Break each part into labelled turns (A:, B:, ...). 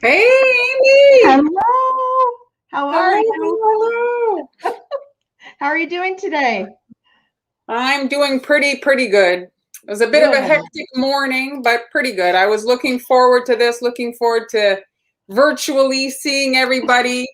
A: Hey, Amy.
B: Hello. How are
A: Hello,
B: you?
A: hello.
B: How are you doing today?
A: I'm doing pretty good. It was a bit of a
B: Good.
A: hectic morning, but pretty good. I was looking forward to this, looking forward to virtually seeing everybody.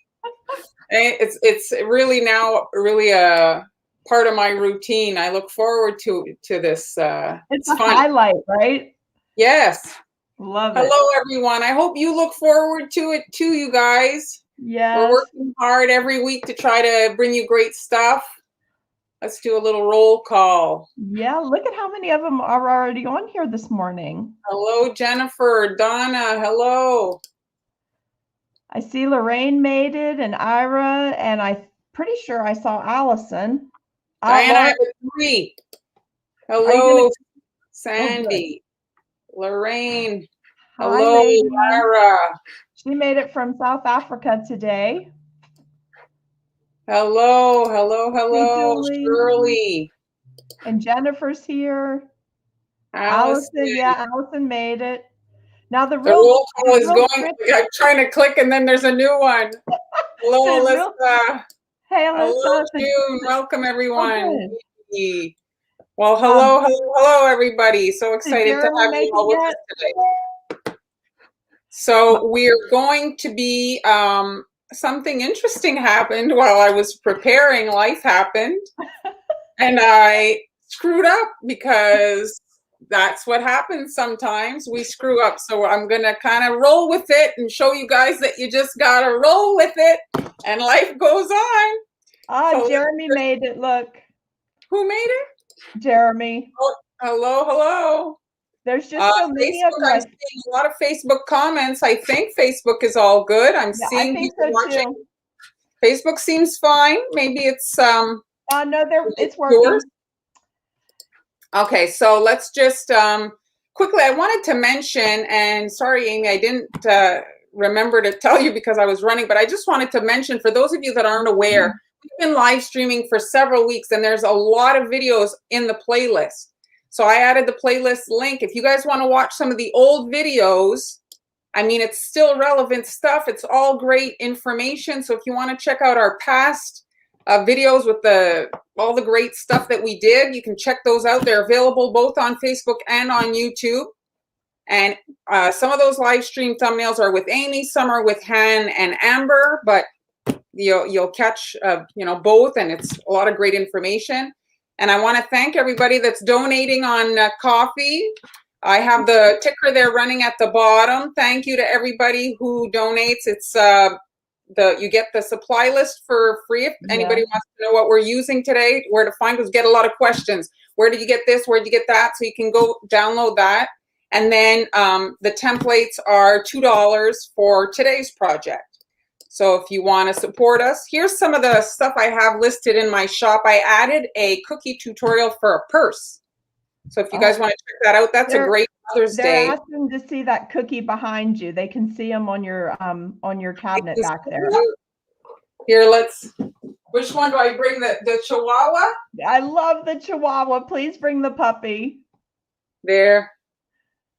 A: It's really now really a part of my routine. I look forward to this.
B: It's
A: It's
B: a
A: fun.
B: highlight, right?
A: Yes.
B: Love it.
A: Hello, everyone. I hope you look forward to it too, you guys. We're
B: Yes.
A: working hard every week to try to bring you great stuff. Let's do a little roll call.
B: Yeah, look at how many of them are already on here this morning.
A: Hello, Jennifer, Donna, hello.
B: I see Lorraine made it and Ira, and I'm pretty sure I saw Allison.
A: Diana, I
B: Laura,
A: have a three.
B: are you gonna?
A: Hello,
B: Oh, good.
A: Sandy. Lorraine,
B: Hi,
A: hello,
B: lady.
A: Lara.
B: She made it from South Africa today.
A: Hello,
B: Hey, Julie.
A: Shirley,
B: And Jennifer's here. Allison,
A: Allison.
B: yeah, Allison made it. Now
A: The roll
B: the
A: call is
B: real
A: going.
B: trick,
A: I'm trying to click and then there's a new one. Hello,
B: the real
A: Alyssa.
B: hey
A: Hello,
B: Alyssa,
A: June. Welcome,
B: oh
A: everyone.
B: good.
A: Well,
B: Um,
A: hello, everybody. So
B: did
A: excited to
B: Jeremy
A: have you
B: make it
A: all with us
B: yet?
A: today.
B: My,
A: So we're going to be, something interesting happened while I was preparing. Life happened, and I screwed up because that's what happens sometimes. We screw up. So I'm going to kind of roll with it and show you guys that you just got to roll with it and life goes on. So
B: Jeremy made it. Look,
A: who made it?
B: Jeremy.
A: Oh, hello.
B: There's just so many of
A: Facebook,
B: you.
A: I'm seeing a lot of Facebook comments. I think Facebook is all good. I'm
B: Yeah, I
A: seeing
B: think
A: people
B: so
A: watching.
B: too.
A: Facebook seems fine. Maybe it's
B: No, it's
A: yours.
B: working.
A: Okay, so let's just quickly. I wanted to mention, and sorry, Amy, I didn't remember to tell you because I was running, but I just wanted to mention for those of you that aren't aware, we've been live streaming for several weeks, and there's a lot of videos in the playlist. So I added the playlist link. If you guys want to watch some of the old videos, I mean, it's still relevant stuff. It's all great information. So if you want to check out our past videos with all the great stuff that we did, you can check those out. They're available both on Facebook and on YouTube. And some of those live stream thumbnails are with Amy, some are with Han and Amber, but you'll catch both, and it's a lot of great information. And I want to thank everybody that's donating on coffee. I have the ticker there running at the bottom. Thank you to everybody who donates. It's you get the supply list for free. If anybody wants to know what we're using today, where to find us, get a lot of questions. Where did you get this? Where did you get that? So you can go download that. And then the templates are $2 for today's project. So if you want to support us, here's some of the stuff I have listed in my shop. I added a cookie tutorial for a purse. So if you guys want to check that out, that's a great Mother's Day.
B: They're asking to see that cookie behind you. They can see them on your cabinet back there.
A: Here, which one do I bring? The Chihuahua?
B: I love the Chihuahua. Please bring the puppy.
A: There.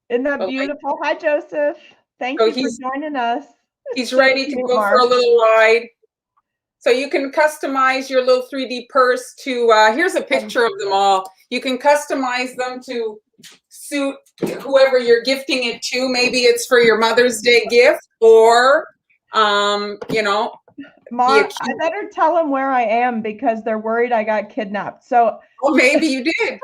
B: Isn't that beautiful? Hi, Joseph. Thank you for joining us.
A: He's ready to go for a little ride. So you can customize your little 3D purse to, here's a picture of them all. You can customize them to suit whoever you're gifting it to. Maybe it's for your Mother's Day gift, or,
B: Mom, I better tell them where I am because they're worried I got kidnapped. So,
A: well, maybe you did.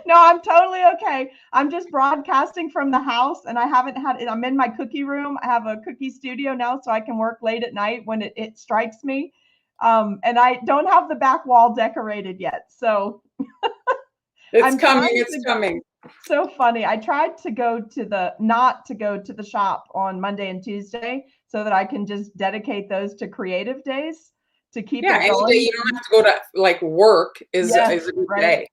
B: No, I'm totally okay. I'm just broadcasting from the house, and I'm in my cookie room. I have a cookie studio now, so I can work late at night when it strikes me. And I don't have the back wall decorated yet. So
A: it's coming.
B: So funny. I tried to not to go to the shop on Monday and Tuesday so that I can just dedicate those to creative days to keep it going.
A: Any day you don't have to go to like work is a good day.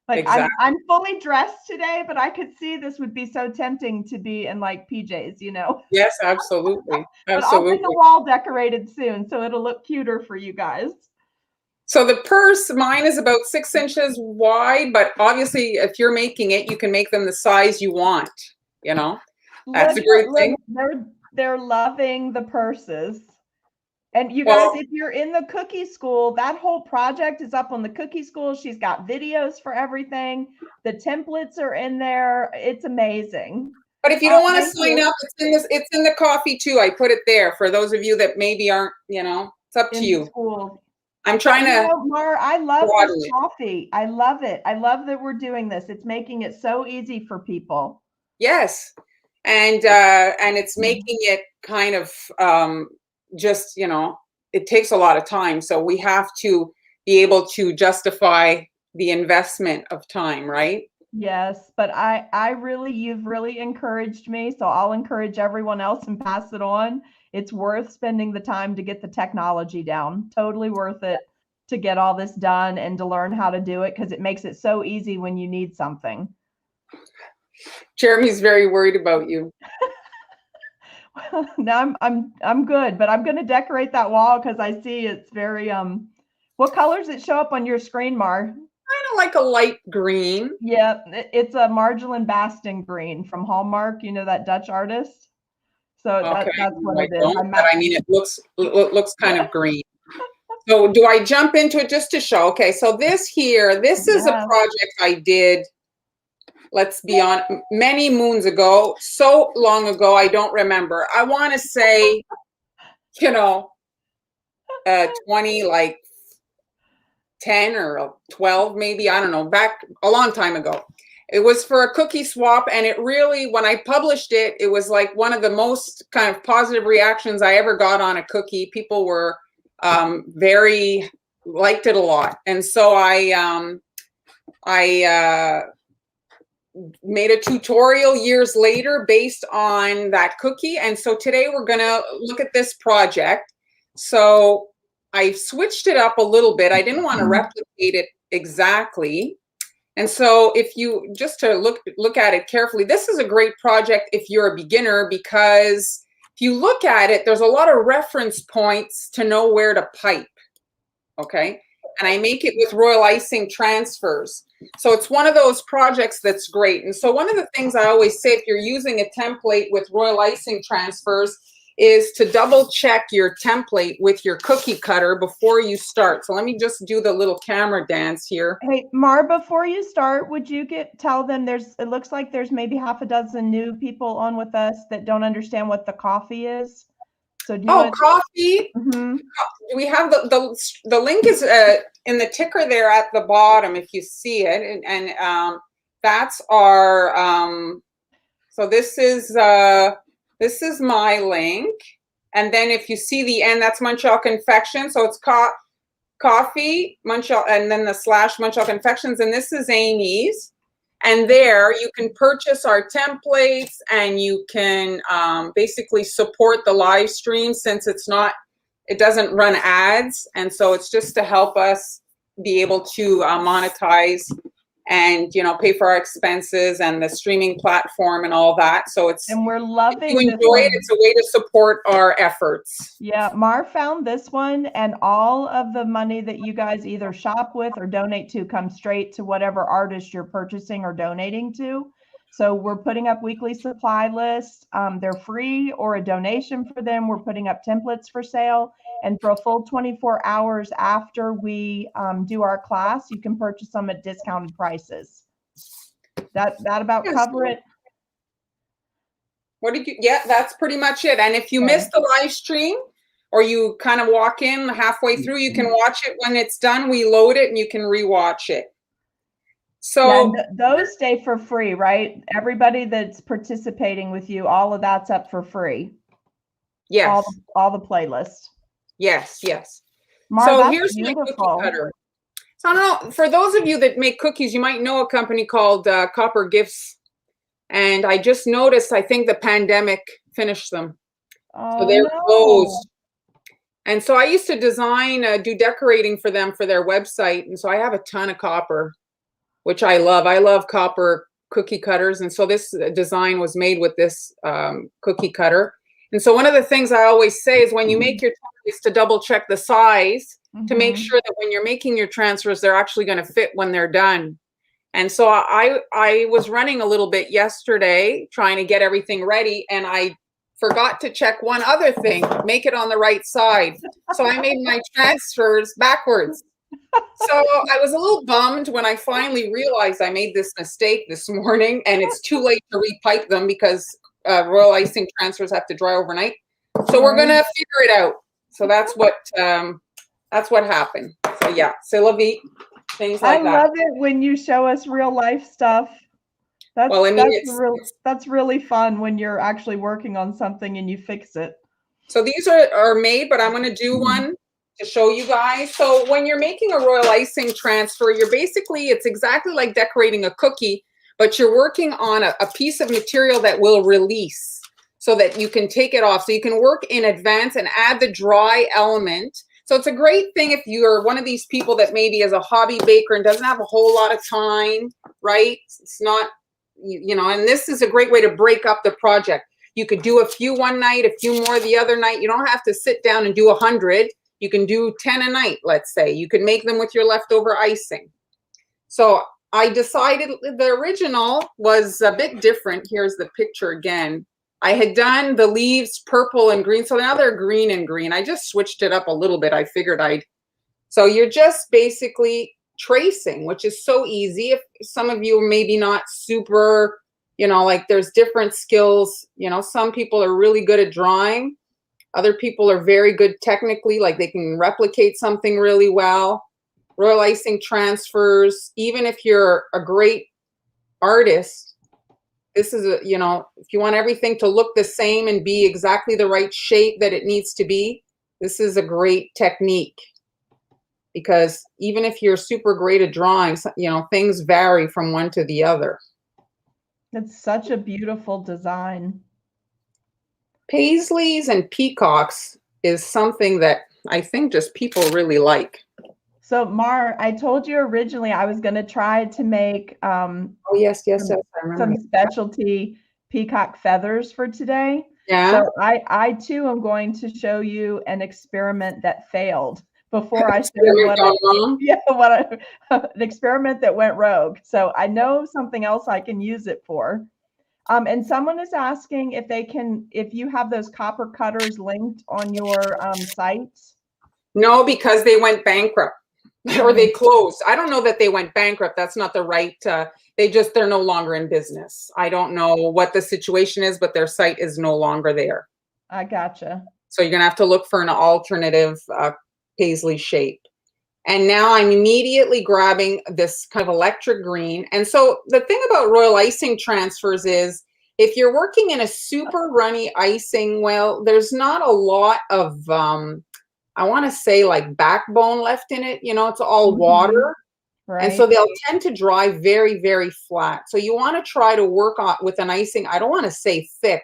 B: Like exactly. I'm fully dressed today, but I could see this would be so tempting to be in like PJs,
A: Yes, absolutely.
B: But I'll get the wall decorated soon, so it'll look cuter for you guys.
A: So the purse, mine is about 6 inches wide, but obviously if you're making it, you can make them the size you want, That's a great thing.
B: They're loving the purses. And you
A: Well,
B: guys, if you're in the cookie school, that whole project is up on the cookie school. She's got videos for everything. The templates are in there. It's amazing.
A: but if you don't want to
B: Thank
A: sign
B: you.
A: up, it's in the coffee too. I put it there for those of you that maybe aren't, it's up to
B: In
A: you.
B: school.
A: I'm trying to
B: Mar, I love
A: broaden
B: this
A: it.
B: coffee. I love it. I love that we're doing this. It's making it so easy for people.
A: Yes. And it's making it kind of just, it takes a lot of time. So we have to be able to justify the investment of time, right?
B: Yes, but you've really encouraged me. So I'll encourage everyone else and pass it on. It's worth spending the time to get the technology down. Totally worth it to get all this done and to learn how to do it because it makes it so easy when you need something.
A: Jeremy's very worried about you.
B: No, I'm good, but I'm going to decorate that wall because I see it's very what colors it show up on your screen, Mar?
A: Kind of like a light green.
B: Yeah, it's a Marlyn Baston green from Hallmark, that Dutch artist. So
A: Okay,
B: that's what
A: I
B: it is.
A: don't, but I mean, it looks kind of green. So do I jump into it just to show? Okay, so this is a project I did, let's be honest, many moons ago, so long ago, I don't remember. I want to say, 20, like 10 or 12, maybe, I don't know, back a long time ago. It was for a cookie swap, and it really, when I published it, it was like one of the most kind of positive reactions I ever got on a cookie. People were very liked it a lot, and so I made a tutorial years later based on that cookie. And so today we're going to look at this project. So I switched it up a little bit. I didn't want to replicate it exactly. And so if you just to look at it carefully, this is a great project if you're a beginner, because if you look at it, there's a lot of reference points to know where to pipe. Okay. And I make it with royal icing transfers. So it's one of those projects that's great. And so one of the things I always say, if you're using a template with royal icing transfers, is to double check your template with your cookie cutter before you start. So let me just do the little camera dance here.
B: Hey, Mar, before you start, would you tell them it looks like there's maybe half a dozen new people on with us that don't understand what the coffee is. So do you
A: coffee? Mm-hmm. We have the link is in the ticker there at the bottom if you see it, and that's our so this is my link, and then if you see the end, that's Montreal Confection. So it's coffee Montreal, and then the / Montreal Confections, and this is Amy's. And there you can purchase our templates, and you can basically support the live stream since it doesn't run ads. And so it's just to help us be able to monetize and, pay for our expenses and the streaming platform and all that. So
B: and we're loving
A: if you enjoy it, it's a way to support our efforts.
B: Yeah, Mar found this one, and all of the money that you guys either shop with or donate to comes straight to whatever artist you're purchasing or donating to. So we're putting up weekly supply lists. They're free or a donation for them. We're putting up templates for sale. And for a full 24 hours after we do our class, you can purchase them at discounted prices. That about cover it.
A: What did you, yeah, that's pretty much it. And if you miss the live stream or you kind of walk in halfway through, you can watch it when it's done. We load it and you can rewatch it. So
B: those stay for free, right? Everybody that's participating with you, all of that's up for free.
A: Yes.
B: All the playlists.
A: Yes, yes.
B: Mar,
A: so here's
B: beautiful.
A: My cookie cutter. So I don't know, for those of you that make cookies, you might know a company called Copper Gifts. And I just noticed, I think the pandemic finished them. So they're closed. And so I used to do decorating for them for their website. And so I have a ton of copper, which I love. I love copper cookie cutters. And so this design was made with this cookie cutter. And so one of the things I always say is when you make your templates to double check the size to make sure that when you're making your transfers, they're actually going to fit when they're done. And so I was running a little bit yesterday trying to get everything ready, and I forgot to check one other thing, make it on the right side. So I made my transfers backwards. So I was a little bummed when I finally realized I made this mistake this morning, and it's too late to repipe them because royal icing transfers have to dry overnight. So we're gonna figure it out. So that's what happened. So yeah, c'est la vie, things like that.
B: I love it when you show us real life stuff. That's,
A: well, I mean,
B: that's really fun when you're actually working on something and you fix it.
A: So these are made, but I'm going to do one to show you guys. So when you're making a royal icing transfer, it's exactly like decorating a cookie, but you're working on a piece of material that will release so that you can take it off. So you can work in advance and add the dry element. So it's a great thing if you're one of these people that maybe is a hobby baker and doesn't have a whole lot of time, right? It's not, and this is a great way to break up the project. You could do a few one night, a few more the other night. You don't have to sit down and do 100. You can do 10 a night, let's say. You could make them with your leftover icing. So I decided the original was a bit different. Here's the picture again. I had done the leaves purple and green, so now they're green and green. I just switched it up a little bit. I figured so you're just basically tracing, which is so easy. If some of you maybe not super, like there's different skills, some people are really good at drawing. Other people are very good technically, like they can replicate something really well. Royal icing transfers, even if you're a great artist, this is if you want everything to look the same and be exactly the right shape that it needs to be, this is a great technique. Because even if you're super great at drawing, things vary from one to the other.
B: It's such a beautiful design.
A: Paisleys and peacocks is something that I think just people really like.
B: So Mar, I told you originally I was going to try to make
A: oh yes, I remember
B: some specialty peacock feathers for today.
A: Yeah.
B: So I too am going to show you an experiment that failed before I share an experiment that went rogue. So I know something else I can use it for. And someone is asking if you have those copper cutters linked on your site.
A: No, because they went bankrupt or they closed. I don't know that they went bankrupt. That's not the right. They're no longer in business. I don't know what the situation is, but their site is no longer there.
B: I gotcha.
A: So you're gonna have to look for an alternative paisley shape. And now I'm immediately grabbing this kind of electric green. And so the thing about royal icing transfers is if you're working in a super runny icing, well, there's not a lot of, I want to say like backbone left in it. It's all water. Right. And so they'll tend to dry very, very flat. So you want to try to work with an icing. I don't want to say thick,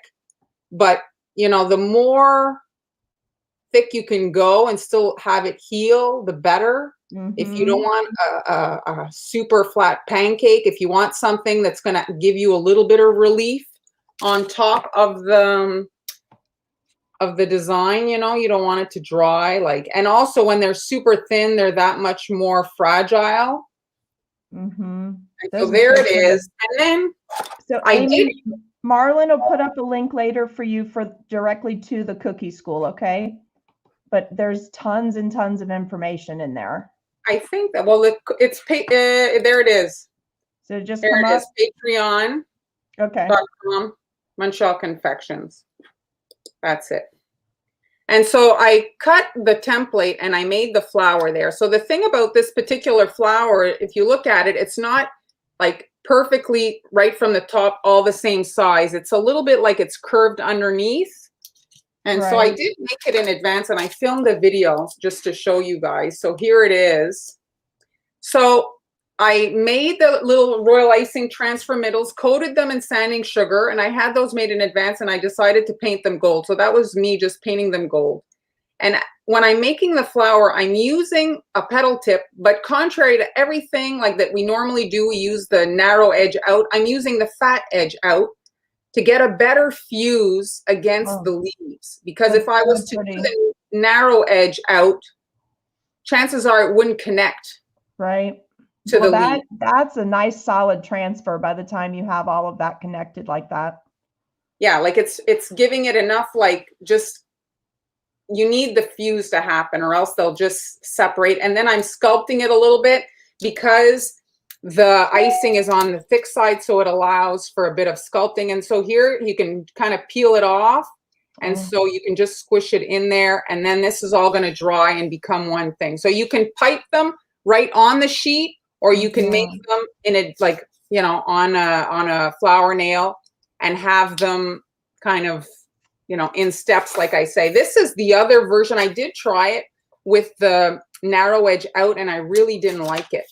A: but the more thick you can go and still have it heal, the better. If you don't want a super flat pancake, if you want something that's going to give you a little bit of relief on top of the design, you don't want it to dry. And also when they're super thin, they're that much more fragile. So there it is. And then
B: so Amy, Marlyn will put up a link later for you directly to the cookie school, okay? But there's tons and tons of information in there.
A: I think that, well, there it is.
B: So just
A: there
B: come
A: it
B: up.
A: Is, Patreon.
B: Okay.
A: Munchall Confections. That's it. And so I cut the template and I made the flower there. So the thing about this particular flower, if you look at it, it's not like perfectly right from the top, all the same size. It's a little bit like it's curved underneath. And so I did make it in advance and I filmed a video just to show you guys. So here it is. So I made the little royal icing transfer middles, coated them in sanding sugar, and I had those made in advance and I decided to paint them gold. So that was me just painting them gold. And when I'm making the flower, I'm using a petal tip, but contrary to everything like that we normally do, we use the narrow edge out. I'm using the fat edge out to get a better fuse against the leaves. Because if I was to do the narrow edge out, chances are it wouldn't connect.
B: Right.
A: To the leaf.
B: That's a nice solid transfer by the time you have all of that connected like that.
A: Yeah, like it's giving it enough, like, just, you need the fuse to happen or else they'll just separate. And then I'm sculpting it a little bit because the icing is on the thick side, so it allows for a bit of sculpting. And so here you can kind of peel it off, and so you can just squish it in there, and then this is all going to dry and become one thing. So you can pipe them right on the sheet, or you can make them in a, like, you know, on a flower nail, and have them kind of, you know, in steps, like I say. This is the other version. I did try it with the narrow edge out, and I really didn't like it.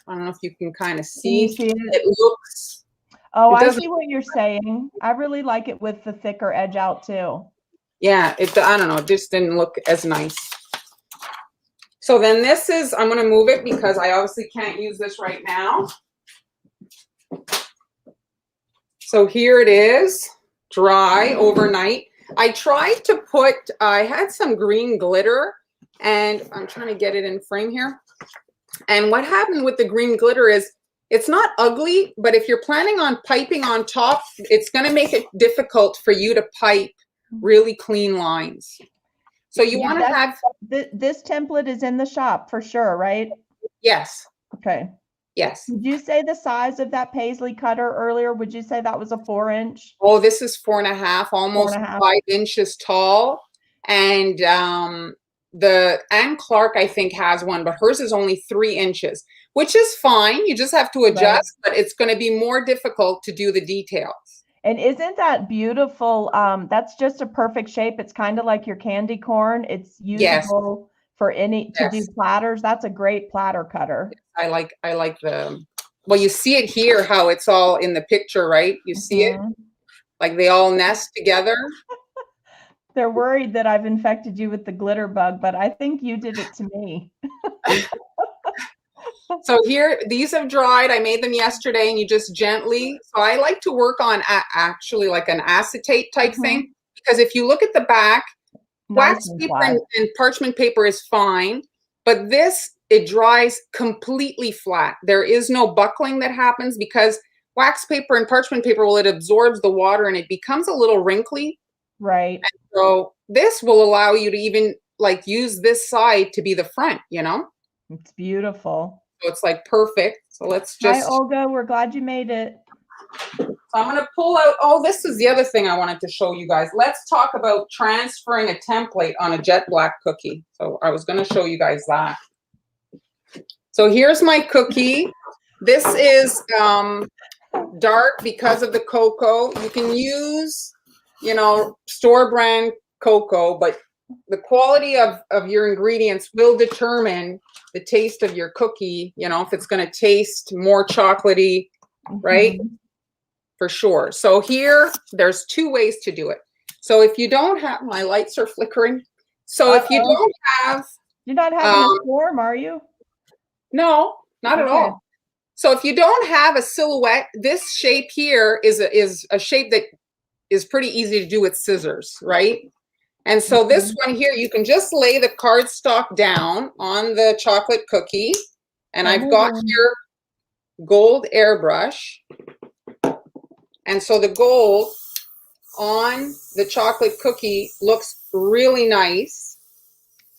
A: I don't know if you can kind of see.
B: Can you see it?
A: It looks.
B: Oh,
A: it
B: I
A: doesn't-
B: see what you're saying. I really like it with the thicker edge out too.
A: Yeah, I don't know, it just didn't look as nice. So then this is, I'm going to move it because I obviously can't use this right now. So here it is, dry overnight. I tried to put, I had some green glitter, and I'm trying to get it in frame here. And what happened with the green glitter is, it's not ugly, but if you're planning on piping on top, it's going to make it difficult for you to pipe really clean lines. So you want to have.
B: This template is in the shop for sure, right?
A: Yes.
B: Okay.
A: Yes.
B: Did you say the size of that paisley cutter earlier? Would you say that was a 4-inch?
A: Oh, this is 4.5, almost 5 inches tall. And the Anne Clark, I think, has one, but hers is only 3 inches, which is fine. You just have to adjust, but it's going to be more difficult to do the details.
B: And isn't that beautiful? That's just a perfect shape. It's kind of like your candy corn. It's usable for any to do platters. That's a great platter cutter. I like
A: the, well, you see it here, how it's all in the picture, right? You see it, like they all nest together.
B: They're worried that I've infected you with the glitter bug, but I think you did it to me.
A: So here, these have dried. I made them yesterday, and you just gently, so I like to work on actually like an acetate type thing, because if you look at the back, wax paper and parchment paper is fine, but this, it dries completely flat. There is no buckling that happens because wax paper and parchment paper, well, it absorbs the water and it becomes a little wrinkly.
B: Right.
A: And so this will allow you to even like use this side to be the front, you know?
B: It's beautiful.
A: So it's like perfect. So let's just.
B: Hi, Olga. We're glad you made it.
A: So I'm going to pull out. Oh, this is the other thing I wanted to show you guys. Let's talk about transferring a template on a jet black cookie. So I was going to show you guys that. So here's my cookie. This is dark because of the cocoa. You can use, you know, store brand cocoa, but the quality of your ingredients will determine the taste of your cookie, you know, if it's going to taste more chocolatey, right? For sure. So here, there's 2 ways to do it. So if you don't have, my lights are flickering. So if you don't have.
B: You're not having a storm, are you?
A: No, not at all. So if you don't have a silhouette, this shape here is a shape that is pretty easy to do with scissors, right? And so this one here, you can just lay the cardstock down on the chocolate cookie. And I've got here gold airbrush. And so the gold on the chocolate cookie looks really nice.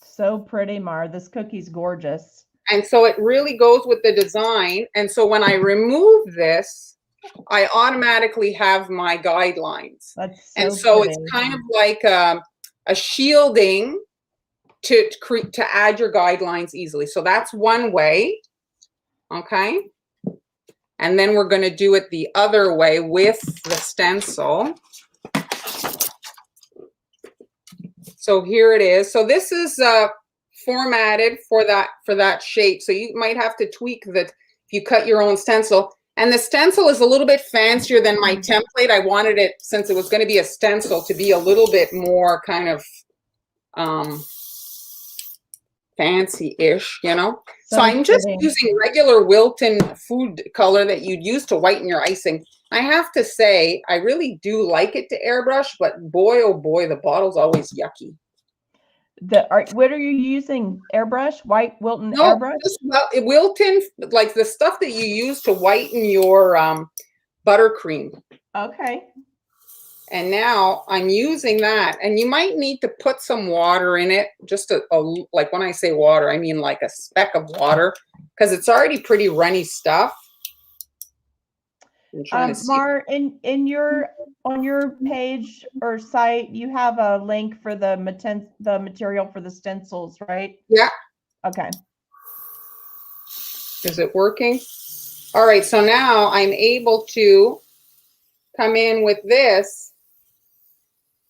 B: So pretty, Mar. This cookie's gorgeous. And
A: so it really goes with the design. And so when I remove this, I automatically have my guidelines.
B: That's
A: so and so pretty. It's kind of like a shielding to add your guidelines easily. So that's one way. Okay. And then we're going to do it the other way with the stencil. So here it is. So this is formatted for that shape. So you might have to tweak that if you cut your own stencil. And the stencil is a little bit fancier than my template. I wanted it, since it was going to be a stencil, to be a little bit more kind of fancy-ish, you know? So I'm just using regular Wilton food color that you'd use to whiten your icing. I have to say, I really do like it to airbrush, but boy, oh boy, the bottle's always yucky.
B: What are you using? Airbrush? White Wilton airbrush?
A: Wilton, like the stuff that you use to whiten your buttercream.
B: Okay.
A: And now I'm using that, and you might need to put some water in it, just like when I say water, I mean like a speck of water, because it's already pretty runny stuff. I'm trying to see.
B: Mar, in your on your page or site, you have a link for the material for the stencils, right?
A: Yeah.
B: Okay.
A: Is it working? All right, so now I'm able to come in with this,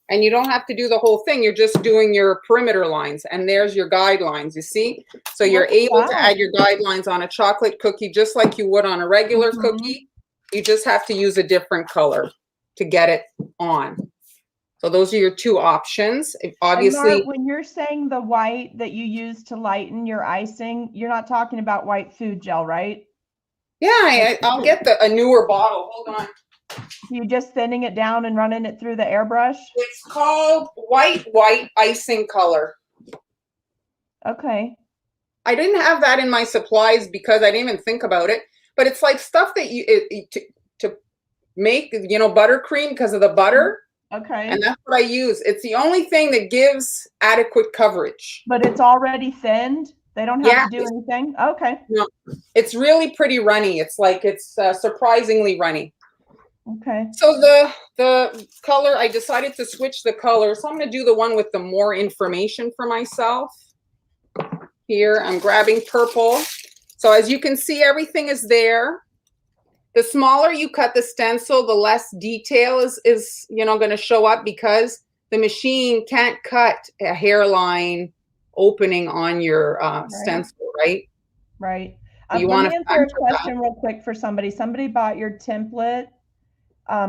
A: and you don't have to do the whole thing. You're just doing your perimeter lines, and there's your guidelines, you see? So you're able to add your guidelines on a chocolate cookie just like you would on a regular cookie. You just have to use a different color to get it on. So those are your two options. Obviously,
B: Mar, when you're saying the white that you use to lighten your icing, you're not talking about white food gel, right?
A: Yeah, I'll get a newer bottle. Hold on.
B: You just thinning it down and running it through the airbrush?
A: It's called white icing color.
B: Okay.
A: I didn't have that in my supplies because I didn't even think about it. But it's like stuff that to make, buttercream because of the butter.
B: Okay.
A: And that's what I use. It's the only thing that gives adequate coverage.
B: But it's already thinned? They don't have to do anything? Okay.
A: No, it's really pretty runny. It's like it's surprisingly runny.
B: Okay.
A: So the color, I decided to switch the color. So I'm going to do the one with the more information for myself. Here, I'm grabbing purple. So as you can see, everything is there. The smaller you cut the stencil, the less detail is going to show up because the machine can't cut a hairline opening on your stencil, right?
B: Right.
A: You
B: Let
A: want
B: me answer a question real quick for somebody. Somebody bought your template.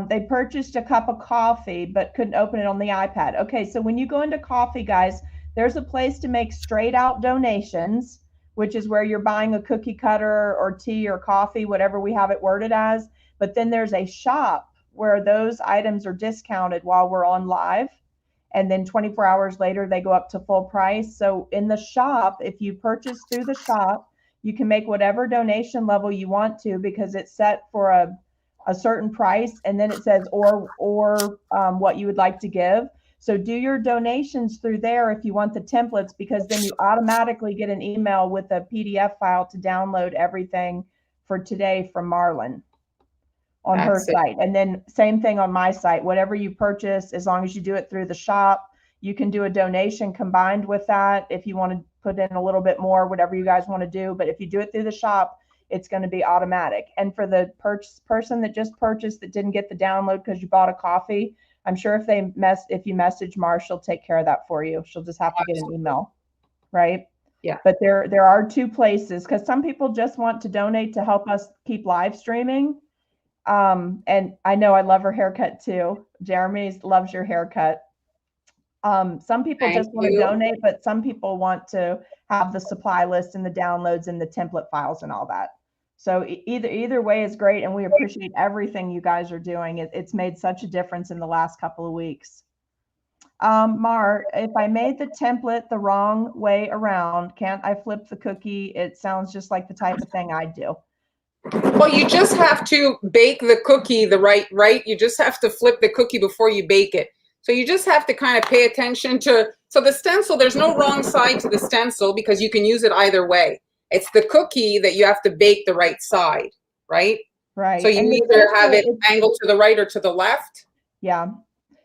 B: They purchased a cup of coffee, but couldn't open it on the iPad. Okay, so when you go into coffee, guys, there's a place to make straight out donations, which is where you're buying a cookie cutter or tea or coffee, whatever we have it worded as. But then there's a shop where those items are discounted while we're on live. And then 24 hours later, they go up to full price. So in the shop, if you purchase through the shop, you can make whatever donation level you want to because it's set for a certain price. And then it says, or what you would like to give. So do your donations through there if you want the templates, because then you automatically get an email with a PDF file to download everything for today from Marlyn on her site. And then same thing on my site, whatever you purchase, as long as you do it through the shop, you can do a donation combined with that. If you want to put in a little bit more, whatever you guys want to do. But if you do it through the shop, it's going to be automatic. And for the person that just purchased that didn't get the download because you bought a coffee, I'm sure if you message Mar, she'll take care of that for you. She'll just have to get an email, right?
A: Yeah.
B: But there are two places because some people just want to donate to help us keep live streaming. And I know I love her haircut too. Jeremy loves your haircut. Some people just want to donate, but some people want to have the supply list and the downloads and the template files and all that. So either way is great, and we appreciate everything you guys are doing. It's made such a difference in the last couple of weeks. Mar, if I made the template the wrong way around, can't I flip the cookie? It sounds just like the type of thing I do.
A: Well, you just have to bake the cookie right? You just have to flip the cookie before you bake it. So you just have to kind of pay attention to, so the stencil, there's no wrong side to the stencil because you can use it either way. It's the cookie that you have to bake the right side, right?
B: Right.
A: So you either have it angled to the right or to the left.
B: Yeah.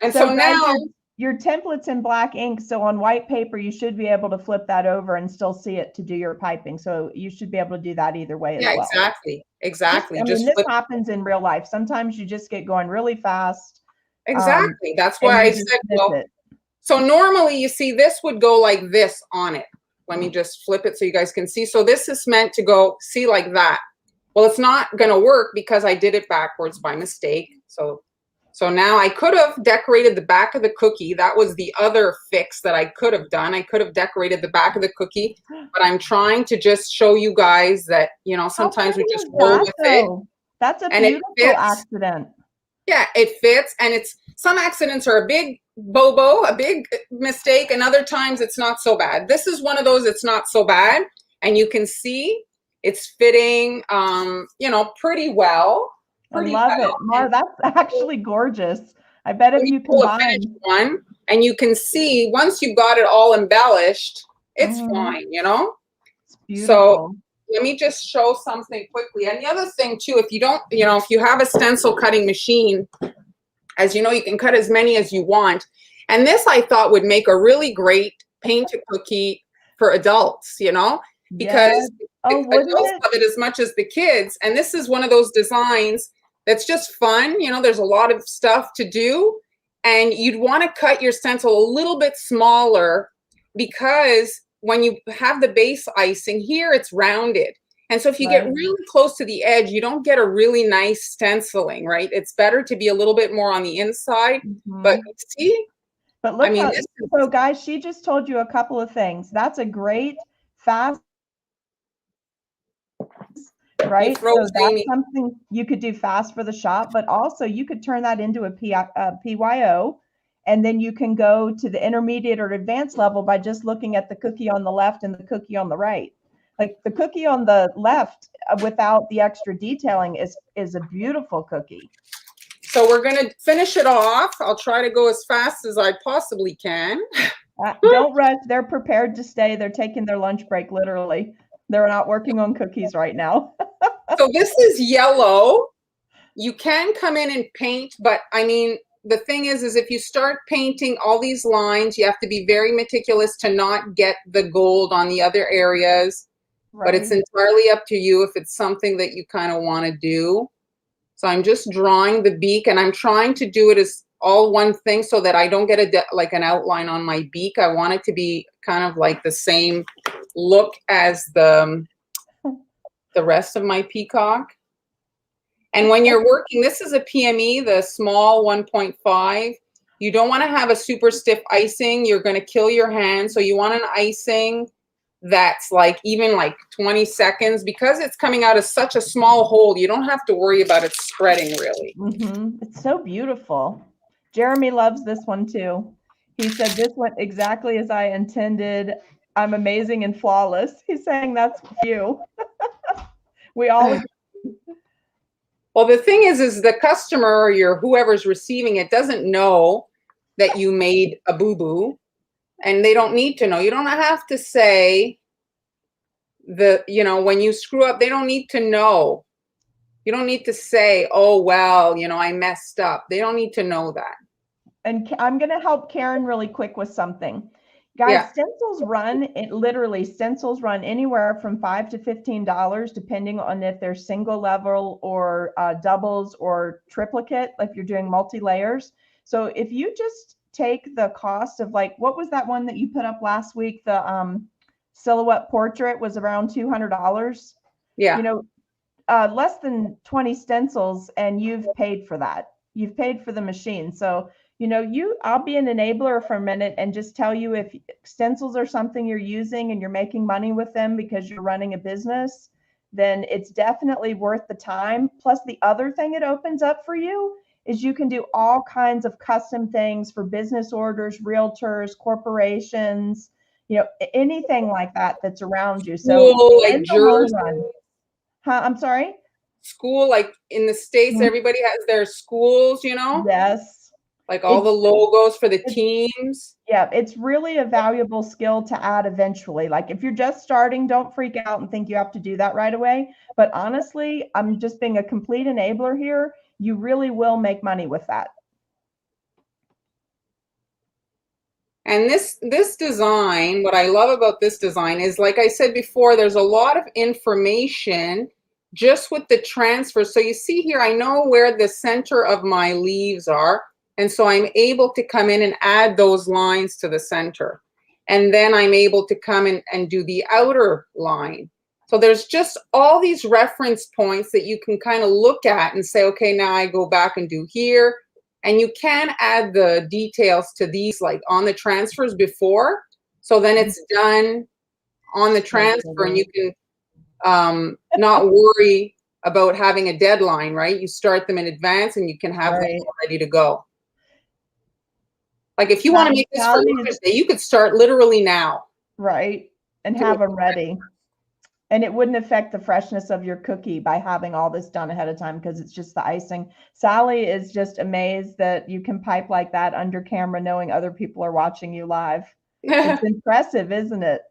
A: And so now
B: your template's in black ink. So on white paper, you should be able to flip that over and still see it to do your piping. So you should be able to do that either way as well.
A: Exactly.
B: This happens in real life. Sometimes you just get going really fast.
A: Exactly. That's why I said, well, so normally you see this would go like this on it. Let me just flip it so you guys can see. So this is meant to go, see, like that. Well, it's not going to work because I did it backwards by mistake. So now I could have decorated the back of the cookie. That was the other fix that I could have done. I could have decorated the back of the cookie, but I'm trying to just show you guys that, sometimes we just roll with it.
B: That's a beautiful accident.
A: Yeah, it fits. And some accidents are a big bobo, a big mistake, and other times it's not so bad. This is one of those, it's not so bad. And you can see it's fitting, pretty well.
B: I love it. Mar, that's actually gorgeous. I bet if you
A: pull a finished
B: combine.
A: one, and you can see once you've got it all embellished, it's fine, you know?
B: It's
A: So
B: beautiful.
A: let me just show something quickly. And the other thing too, if you don't, you know, if you have a stencil cutting machine, as you know, you can cut as many as you want. And this I thought would make a really great paint a cookie for adults, you know, because
B: Yes. Oh,
A: the
B: wouldn't
A: adults
B: it?
A: love it as much as the kids. And this is one of those designs that's just fun. You know, there's a lot of stuff to do. And you'd want to cut your stencil a little bit smaller because when you have the base icing here, it's rounded. And so if you get
B: Right.
A: really close to the edge, you don't get a really nice stenciling, right? It's better to be a little bit more on the inside. But
B: Mhm.
A: see,
B: But
A: I
B: look
A: mean,
B: how,
A: this is
B: so guys, she just told you a couple of things. That's a great fast,
A: you
B: right?
A: froze
B: So that's
A: Amy.
B: something you could do fast for the shop, but also you could turn that into a PYO, and then you can go to the intermediate or advanced level by just looking at the cookie on the left and the cookie on the right. Like the cookie on the left without the extra detailing is a beautiful cookie.
A: So we're going to finish it off. I'll try to go as fast as I possibly can.
B: Don't rush. They're prepared to stay. They're taking their lunch break, literally. They're not working on cookies right now.
A: So this is yellow. You can come in and paint, but I mean, the thing is if you start painting all these lines, you have to be very meticulous to not get the gold on the other areas. But it's
B: Right.
A: entirely up to you if it's something that you kind of want to do. So I'm just drawing the beak, and I'm trying to do it as all one thing so that I don't get like an outline on my beak. I want it to be kind of like the same look as the rest of my peacock. And when you're working, this is a PME, the small 1.5. You don't want to have a super stiff icing. You're going to kill your hand. So you want an icing that's like even like 20 seconds, because it's coming out of such a small hole. You don't have to worry about it spreading really.
B: It's so beautiful. Jeremy loves this one too. He said, this went exactly as I intended. I'm amazing and flawless. He's saying that's you. We all agree.
A: Well, the thing is the customer or your whoever's receiving it doesn't know that you made a boo-boo, and they don't need to know. You don't have to say you know, when you screw up, they don't need to know. You don't need to say, oh, well, you know, I messed up. They don't need to know that.
B: And I'm going to help Karen really quick with something. Guys,
A: Yeah.
B: stencils run anywhere from $5 to $15, depending on if they're single level or doubles or triplicate, if you're doing multi-layers. So if you just take the cost of, like, what was that one that you put up last week? The silhouette portrait was around $200.
A: Yeah.
B: You know, less than 20 stencils and you've paid for that. You've paid for the machine. So, you know, I'll be an enabler for a minute and just tell you, if stencils are something you're using and you're making money with them because you're running a business, then it's definitely worth the time. Plus, the other thing it opens up for you is you can do all kinds of custom things for business orders, realtors, corporations, you know, anything like that that's around you. So
A: School,
B: in
A: like
B: the long
A: Jersey.
B: run, I'm sorry?
A: School, like in the States,
B: Mhm.
A: everybody has their schools, you know,
B: Yes.
A: like all the
B: It's
A: logos for the
B: it's
A: teams.
B: yeah, it's really a valuable skill to add eventually. Like if you're just starting, don't freak out and think you have to do that right away. But honestly, I'm just being a complete enabler here. You really will make money with that.
A: And this design, what I love about this design is, like I said before, there's a lot of information just with the transfer. So you see here, I know where the center of my leaves are. And so I'm able to come in and add those lines to the center. And then I'm able to come in and do the outer line. So there's just all these reference points that you can kind of look at and say, okay, now I go back and do here. And you can add the details to these, like on the transfers before. So then it's done on the transfer, and you can not worry about having a deadline, right? You start them in advance and you can have them
B: Right.
A: all ready to go. Like if you want to make this for
B: Callie,
A: Mother's Day, you could start literally now.
B: right. And have them ready. And it wouldn't affect the freshness of your cookie by having all this done ahead of time because it's just the icing. Sally is just amazed that you can pipe like that under camera knowing other people are watching you live. It's impressive, isn't it?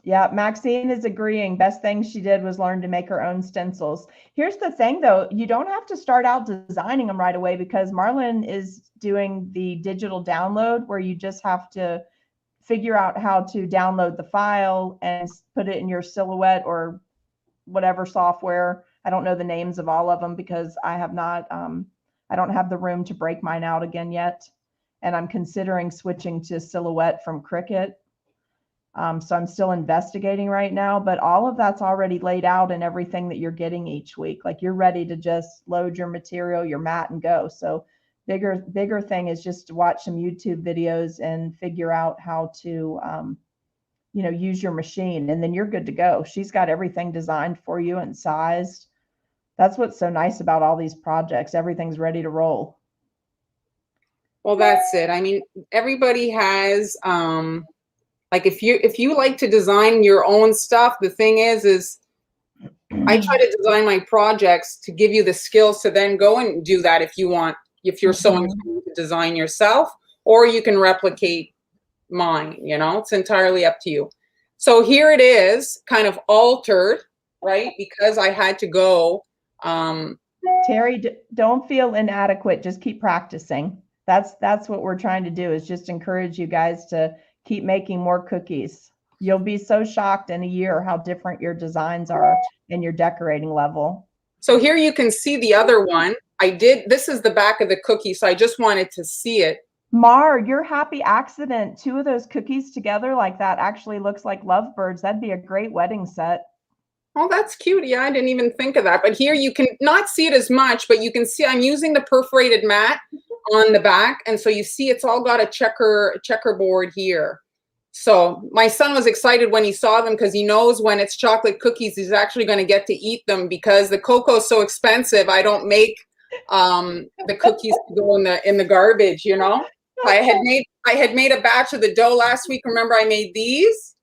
B: Yeah, Maxine is agreeing. Best thing she did was learn to make her own stencils. Here's the thing, though. You don't have to start out designing them right away because Marlyn is doing the digital download where you just have to figure out how to download the file and put it in your Silhouette or whatever software. I don't know the names of all of them because I have not, I don't have the room to break mine out again yet. And I'm considering switching to Silhouette from Cricut. So I'm still investigating right now, but all of that's already laid out in everything that you're getting each week. Like you're ready to just load your material, your mat and go. So bigger thing is just to watch some YouTube videos and figure out how to, use your machine, and then you're good to go. She's got everything designed for you and sized. That's what's so nice about all these projects. Everything's ready to roll.
A: Well, that's it. I mean, everybody has, like if you like to design your own stuff, the thing is I try to design my projects to give you the skills to then go and do that if you want, if you're so inclined to design yourself, or you can replicate mine, it's entirely up to you. So here it is, kind of altered, right? Because I had to go.
B: Terry, don't feel inadequate. Just keep practicing. That's what we're trying to do, is just encourage you guys to keep making more cookies. You'll be so shocked in a year how different your designs are and your decorating level.
A: So here you can see the other one. This is the back of the cookie, so I just wanted to see it.
B: Mar, your happy accident, 2 of those cookies together like that actually looks like lovebirds. That'd be a great wedding set.
A: Oh, that's cute. Yeah, I didn't even think of that. But here you can not see it as much, but you can see I'm using the perforated mat on the back. And so you see it's all got a checkerboard here. So my son was excited when he saw them because he knows when it's chocolate cookies, he's actually going to get to eat them because the cocoa is so expensive. I don't make the cookies to go in the garbage, I had made a batch of the dough last week. Remember, I made these.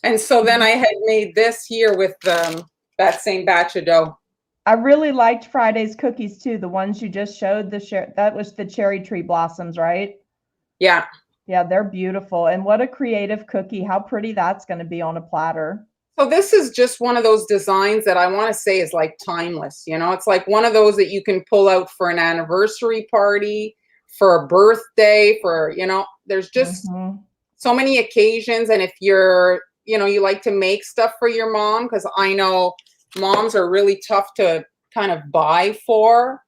A: And so then I had made this here with that same batch of dough.
B: I really liked Friday's cookies too. The ones you just showed, that was the cherry tree blossoms, right?
A: Yeah.
B: Yeah, they're beautiful. And what a creative cookie. How pretty that's going to be on a platter.
A: So this is just one of those designs that I want to say is like timeless. It's like one of those that you can pull out for an anniversary party, for a birthday, for, there's just so many occasions. And if you're, you like to make stuff for your mom, because I know moms are really tough to kind of buy for,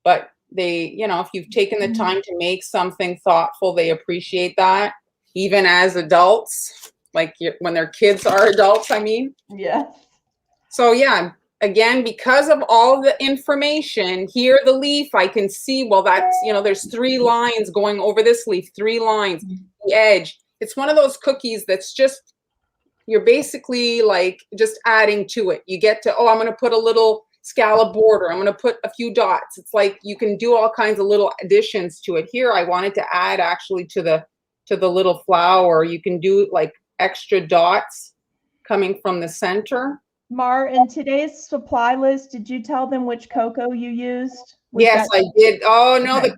A: but they, if you've taken the time to make something thoughtful, they appreciate that, even as adults, like when their kids are adults, I mean.
B: Yes.
A: So yeah, again, because of all the information here, the leaf, I can see, well, that's, there's 3 lines going over this leaf, 3 lines, the edge. It's one of those cookies that's just, you're basically like just adding to it. You get to, I'm going to put a little scallop border. I'm going to put a few dots. It's like you can do all kinds of little additions to it. Here, I wanted to add actually to the little flower. You can do like extra dots coming from the center.
B: Mar, in today's supply list, did you tell them which cocoa you used?
A: Yes, I did. Oh, no, okay.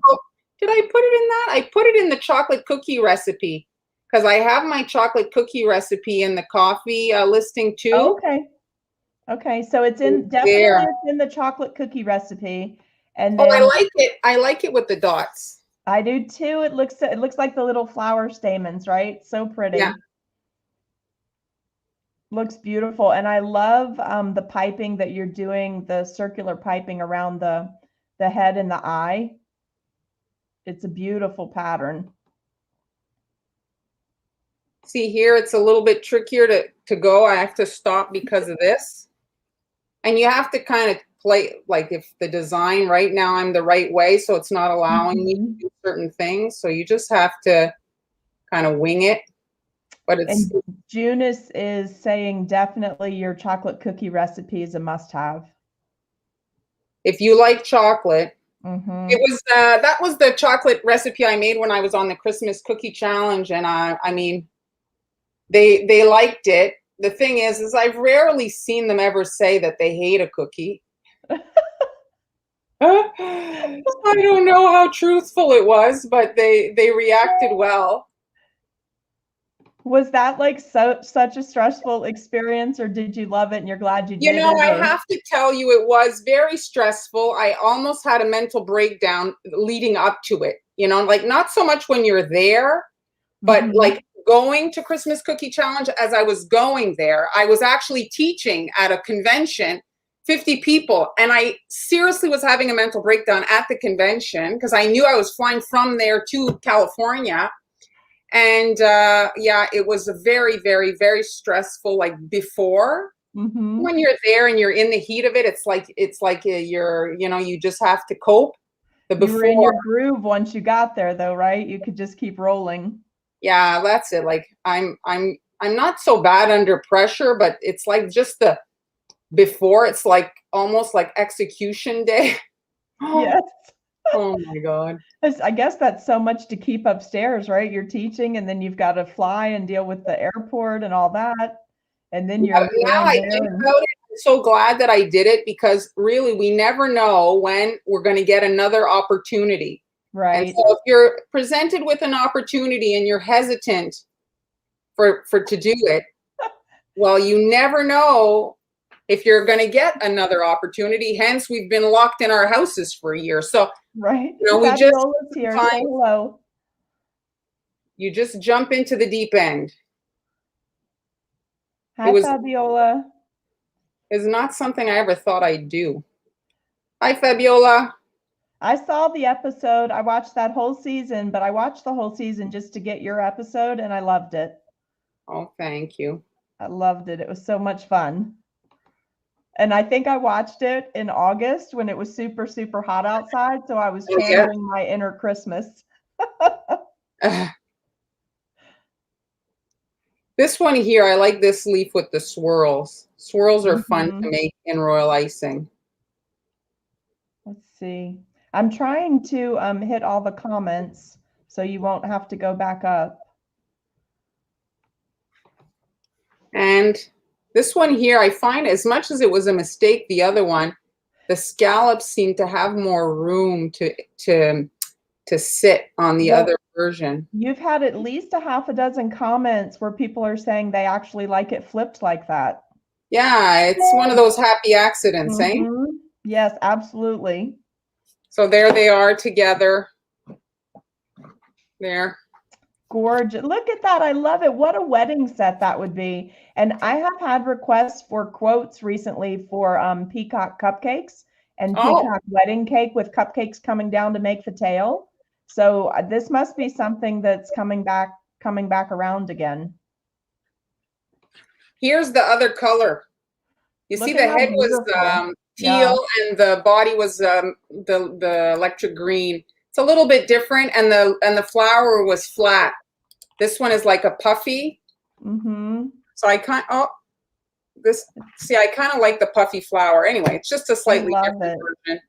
A: Did I put it in that? I put it in the chocolate cookie recipe because I have my chocolate cookie recipe in the coffee listing too.
B: Oh, okay. Okay, so it's definitely it's in the chocolate cookie recipe. And then,
A: I like it. I like it with the dots.
B: I do too. It looks like the little flower stamens, right? So pretty. Yeah. Looks beautiful. And I love the piping that you're doing, the circular piping around the head and the eye. It's a beautiful pattern.
A: See here, it's a little bit trickier to go. I have to stop because of this. And you have to kind of play, like if the design right now I'm the right way, so it's not allowing me to do certain things. So you just have to kind of wing it. But it's.
B: And Junice is saying definitely your chocolate cookie recipe is a must-have.
A: If you like chocolate, it was that was the chocolate recipe I made when I was on the Christmas cookie challenge, and I mean, they liked it. The thing is I've rarely seen them ever say that they hate a cookie. So I don't know how truthful it was, but they reacted well.
B: Was that like such a stressful experience, or did you love it and you're glad you
A: You
B: did
A: know,
B: it?
A: I
B: Or
A: have to tell you, it was very stressful. I almost had a mental breakdown leading up to it. You know, like not so much when you're there, but
B: Mhm.
A: like going to Christmas Cookie Challenge, as I was going there, I was actually teaching at a convention, 50 people. And I seriously was having a mental breakdown at the convention because I knew I was flying from there to California. And yeah, it was a very, very, very stressful, like before.
B: Mhm.
A: When you're there and you're in the heat of it, it's like you're, you know, you just have to cope. The
B: You were in your
A: before,
B: groove once you got there, though, right? You could just keep rolling.
A: yeah, that's it. Like I'm not so bad under pressure, but it's like just the before, it's like almost like execution day.
B: Yes.
A: Oh my God.
B: I guess that's so much to keep upstairs, right? You're teaching and then you've got to fly and deal with the airport and all that. And then
A: Now
B: you're in
A: I
B: there
A: think
B: and
A: about it, I'm so glad that I did it, because really we never know when we're going to get another opportunity. And
B: right.
A: so if you're presented with an opportunity and you're hesitant for to do it, well, you never know if you're going to get another opportunity. Hence, we've been locked in our houses for a year. So,
B: Right.
A: you know, we just
B: Fabiola's here. Say
A: find
B: hello.
A: you just jump into the deep end. It
B: Hi,
A: was
B: Fabiola.
A: is not something I ever thought I'd do. Hi, Fabiola.
B: I saw the episode. I watched that whole season, but I watched the whole season just to get your episode and I loved it.
A: Oh, thank you.
B: I loved it. It was so much fun. And I think I watched it in August when it was super, super hot outside. So I was
A: Oh, yeah.
B: channeling my inner Christmas.
A: This one here, I like this leaf with the swirls. Swirls are fun to
B: Mhm.
A: make in royal icing.
B: Let's see. I'm trying to hit all the comments so you won't have to go back up.
A: And this one here, I find, as much as it was a mistake, the other one, the scallops seem to have more room to sit on the
B: Well,
A: other version.
B: you've had at least a half a dozen comments where people are saying they actually like it flipped like that.
A: Yeah, it's one of those happy accidents, eh?
B: Mhm. Yes, absolutely.
A: So there they are together. There.
B: Gorgeous. Look at that. I love it. What a wedding set that would be. And I have had requests for quotes recently for peacock cupcakes and
A: Oh,
B: peacock wedding cake with cupcakes coming down to make the tail. So this must be something that's coming back around again.
A: here's the other color. You see,
B: Look at
A: the
B: how
A: head was
B: beautiful. Yeah.
A: teal and the body was the electric green. It's a little bit different, and the flower was flat. This one is like a puffy.
B: Mm-hmm.
A: So I kind I kind of like the puffy flower. Anyway, it's just a
B: I
A: slightly
B: love
A: different
B: it.
A: version.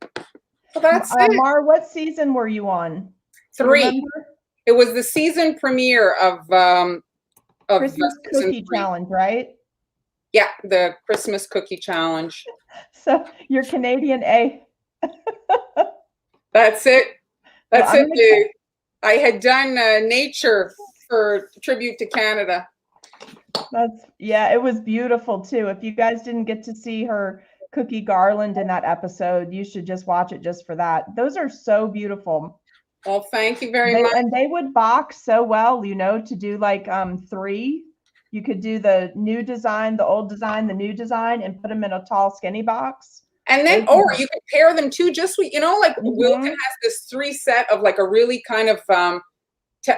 A: So that's it.
B: Mar, what season were you on? Do you
A: 3.
B: remember?
A: It was the season premiere of
B: Christmas
A: season
B: Cookie
A: 3.
B: Challenge, right?
A: Yeah, the Christmas Cookie Challenge.
B: So you're Canadian A.
A: That's it.
B: Well,
A: That's
B: I'm
A: it,
B: gonna
A: dude. I had done nature for tribute to Canada.
B: yeah, it was beautiful too. If you guys didn't get to see her cookie garland in that episode, you should just watch it just for that. Those are so beautiful.
A: Well, thank you very much.
B: They would box so well, you know, to do like 3. You could do the new design, the old design, the new design, and put them in a tall, skinny box.
A: And then, or you can pair them too. Just you know, like Wilton has this 3 set of like a really kind of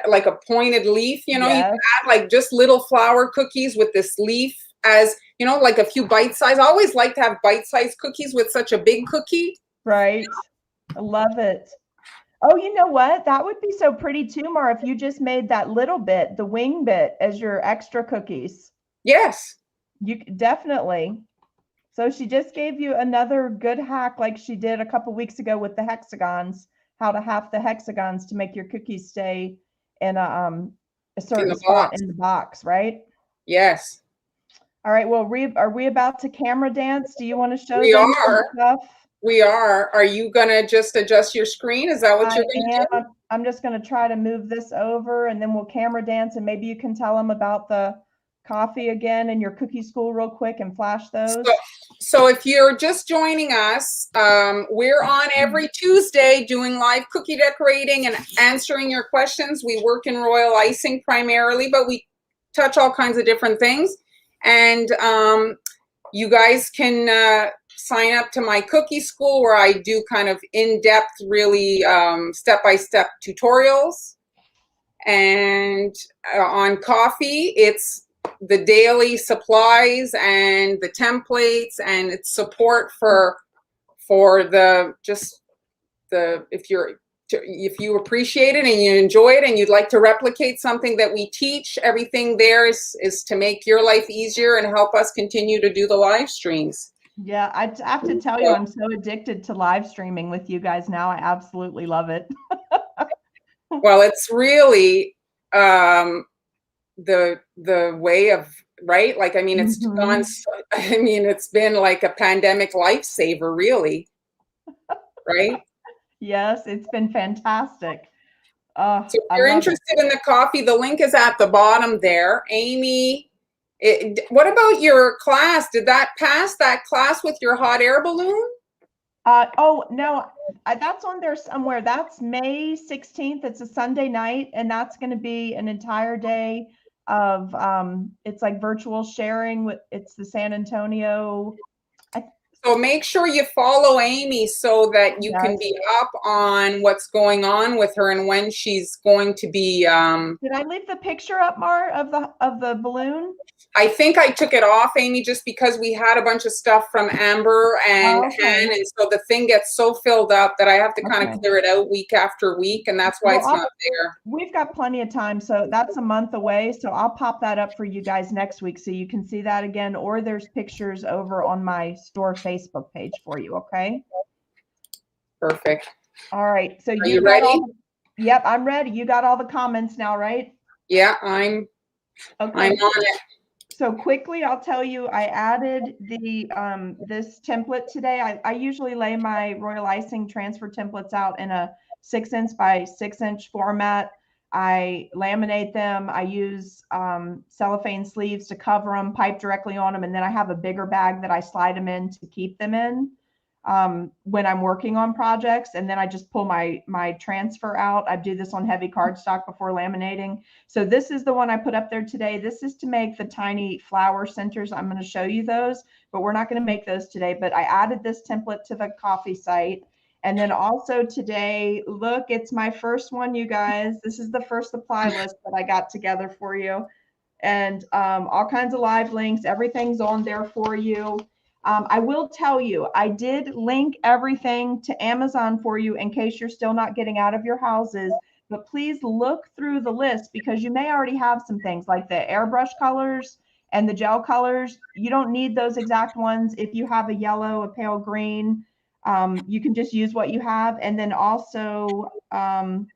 A: like a pointed leaf. You know, you can add like just little flower cookies with this leaf, as you know, like a few bite size. I always like to have bite size cookies with such a big cookie.
B: Right. I love it. Oh, you know what? That would be so pretty too, Mar, if you just made that little bit, the wing bit, as your extra cookies.
A: Yes.
B: You definitely. So she just gave you another good hack like she did a couple weeks ago with the hexagons, how to half the hexagons to make your cookies stay in a certain spot in the box, right?
A: Yes.
B: All right. Well, are we about to camera dance? Do you want to show
A: We
B: them some
A: are.
B: stuff?
A: We are. Are you gonna just adjust your screen? Is that what
B: I
A: you're gonna do?
B: am. I'm just going to try to move this over, and then we'll camera dance, and maybe you can tell them about the coffee again and your cookie school real quick and flash those.
A: So if you're just joining us, we're on every Tuesday doing live cookie decorating and answering your questions. We work in royal icing primarily, but we touch all kinds of different things. And you guys can sign up to my cookie school where I do kind of in-depth, really step-by-step tutorials. And on coffee, it's the daily supplies and the templates, and it's support for the if you appreciate it and you enjoy it and you'd like to replicate something that we teach. Everything there is to make your life easier and help us continue to do the live streams.
B: Yeah, I have to tell you, I'm so addicted to live streaming with you guys now. I absolutely love it.
A: Well, it's really the way of, right? Like, I mean, it's gone. I mean, it's been like a pandemic lifesaver, really. Right?
B: Yes, it's been fantastic.
A: So if you're interested in the coffee, the link is at the bottom there. Amy, what about your class? Did that pass, that class with your hot air balloon?
B: Oh, no, that's on there somewhere. That's May 16th. It's a Sunday night, and that's going to be an entire day of, it's like virtual sharing with, it's the San Antonio.
A: So make sure you follow Amy so that you can be up on what's going on with her and when she's going to be.
B: Did I leave the picture up, Mar, of the balloon?
A: I think I took it off, Amy, just because we had a bunch of stuff from Amber and Han, and so the thing gets so filled up that I have to kind of clear it out week after week, and that's why it's not there.
B: We've got plenty of time, so that's a month away, so I'll pop that up for you guys next week so you can see that again, or there's pictures over on my store Facebook page for you, okay?
A: Perfect.
B: All right, so
A: Are you ready?
B: Yep, I'm ready. You got all the comments now, right?
A: Yeah, I'm on it.
B: So quickly, I'll tell you, I added the this template today. I usually lay my royal icing transfer templates out in a 6" by 6" format. I laminate them. I use cellophane sleeves to cover them, pipe directly on them, and then I have a bigger bag that I slide them in to keep them in when I'm working on projects. And then I just pull my transfer out. I do this on heavy cardstock before laminating. So this is the one I put up there today. This is to make the tiny flower centers. I'm going to show you those, but we're not going to make those today. But I added this template to the coffee site. And then also today, look, it's my first one, you guys. This is the first supply list that I got together for you. And all kinds of live links. Everything's on there for you. I will tell you, I did link everything to Amazon for you in case you're still not getting out of your houses, but please look through the list because you may already have some things like the airbrush colors and the gel colors. You don't need those exact ones. If you have a yellow, a pale green, you can just use what you have. And then also, you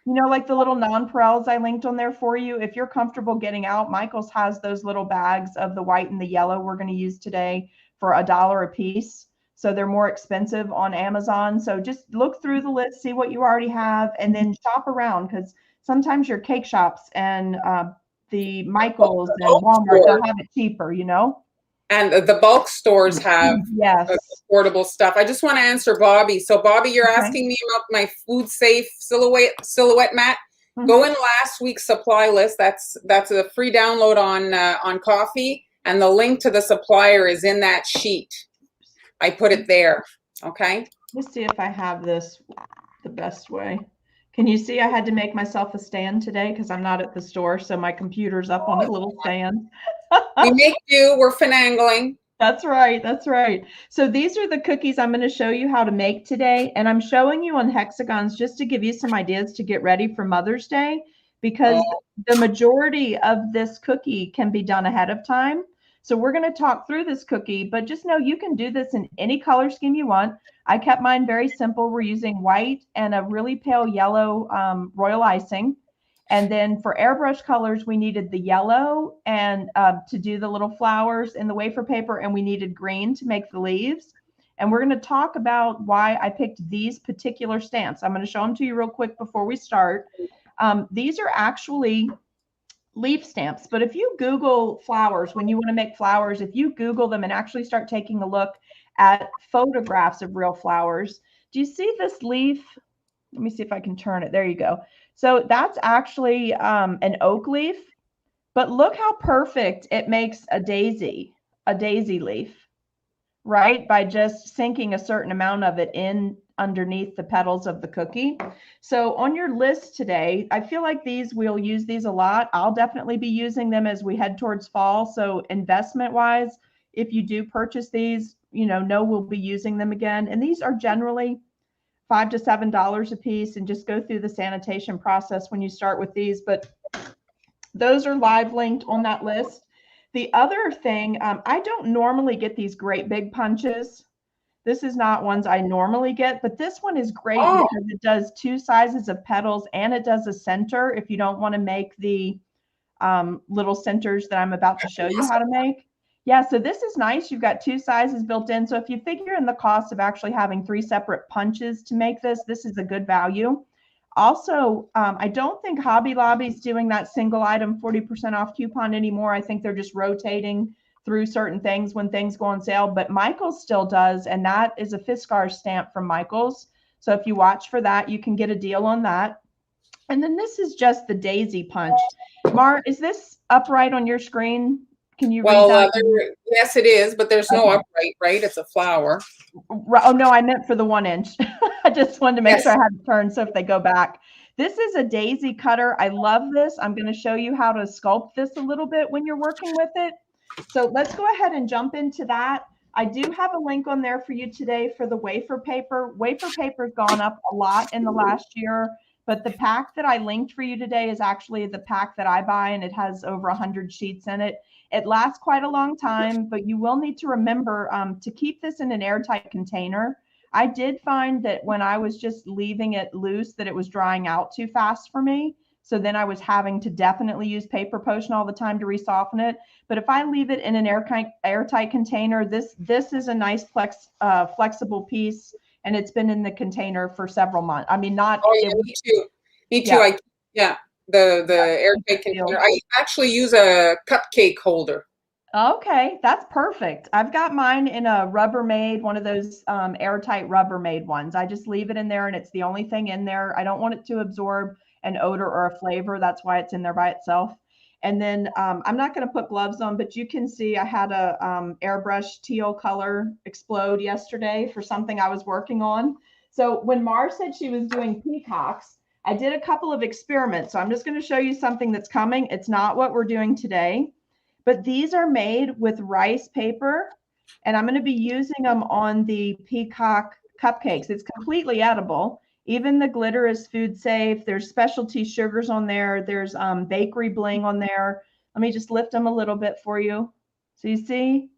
B: know, like the little nonpareils I linked on there for you. If you're comfortable getting out, Michael's has those little bags of the white and the yellow we're going to use today for $1 a piece. So they're more expensive on Amazon. So just look through the list, see what you already have, and then shop around because sometimes your cake shops and the Michael's and Walmart, they'll have it cheaper, you know?
A: And the bulk stores have affordable stuff. I just want to answer Bobby. So Bobby, you're asking me about my food safe silhouette mat. Go in last week's supply list. That's a free download on coffee. And the link to the supplier is in that sheet. I put it there. Okay.
B: Let's see if I have this the best way. Can you see I had to make myself a stand today because I'm not at the store. So my computer's up on a little stand.
A: We make do. We're finagling.
B: That's right. That's right. So these are the cookies I'm going to show you how to make today. And I'm showing you on hexagons just to give you some ideas to get ready for Mother's Day because the majority of this cookie can be done ahead of time. So we're going to talk through this cookie, but just know you can do this in any color scheme you want. I kept mine very simple. We're using white and a really pale yellow royal icing. And then for airbrush colors, we needed the yellow and to do the little flowers in the wafer paper, and we needed green to make the leaves. And we're going to talk about why I picked these particular stamps. I'm going to show them to you real quick before we start. These are actually leaf stamps, but if you Google flowers, when you want to make flowers, if you Google them and actually start taking a look at photographs of real flowers, do you see this leaf? Let me see if I can turn it. There you go. So that's actually an oak leaf, but look how perfect it makes a daisy leaf, right? By just sinking a certain amount of it in underneath the petals of the cookie. So on your list today, I feel like we'll use these a lot. I'll definitely be using them as we head towards fall. So investment wise, if you do purchase these, know we'll be using them again. And these are generally $5 to $7 a piece, and just go through the sanitation process when you start with these. But those are live linked on that list. The other thing, I don't normally get these great big punches. This is not ones I normally get, but this one is great because it does 2 sizes of petals and it does a center if you don't want to make the little centers that I'm about to show you how to make. Yeah, so this is nice. You've got 2 sizes built in. So if you figure in the cost of actually having 3 separate punches to make this, this is a good value. Also, I don't think Hobby Lobby's doing that single item 40% off coupon anymore. I think they're just rotating through certain things when things go on sale, but Michael's still does, and that is a Fiskars stamp from Michael's. So if you watch for that, you can get a deal on that. And then this is just the daisy punch. Mar, is this upright on your screen? Can you read that?
A: Yes, it is, but there's no upright, right? It's a flower.
B: Oh, no, I meant for the 1 inch. I just wanted to make sure I had it turned. So if they go back, this is a daisy cutter. I love this. I'm going to show you how to sculpt this a little bit when you're working with it. So let's go ahead and jump into that. I do have a link on there for you today for the wafer paper. Wafer paper's gone up a lot in the last year, but the pack that I linked for you today is actually the pack that I buy, and it has over 100 sheets in it. It lasts quite a long time, but you will need to remember to keep this in an airtight container. I did find that when I was just leaving it loose, that it was drying out too fast for me. So then I was having to definitely use paper potion all the time to resoften it. But if I leave it in an airtight container, this is a nice flexible piece, and it's been in the container for several months. I mean, not.
A: Oh, yeah, me too. Me too. Yeah. The airtight container. I actually use a cupcake holder.
B: Okay, that's perfect. I've got mine in a Rubbermaid, one of those airtight Rubbermaid ones. I just leave it in there, and it's the only thing in there. I don't want it to absorb an odor or a flavor. That's why it's in there by itself. And then I'm not going to put gloves on, but you can see I had a airbrush teal color explode yesterday for something I was working on. So when Mars said she was doing peacocks, I did a couple of experiments. So I'm just going to show you something that's coming. It's not what we're doing today, but these are made with rice paper, and I'm going to be using them on the peacock cupcakes. It's completely edible. Even the glitter is food safe. There's specialty sugars on there. There's bakery bling on there. Let me just lift them a little bit for you. So you see?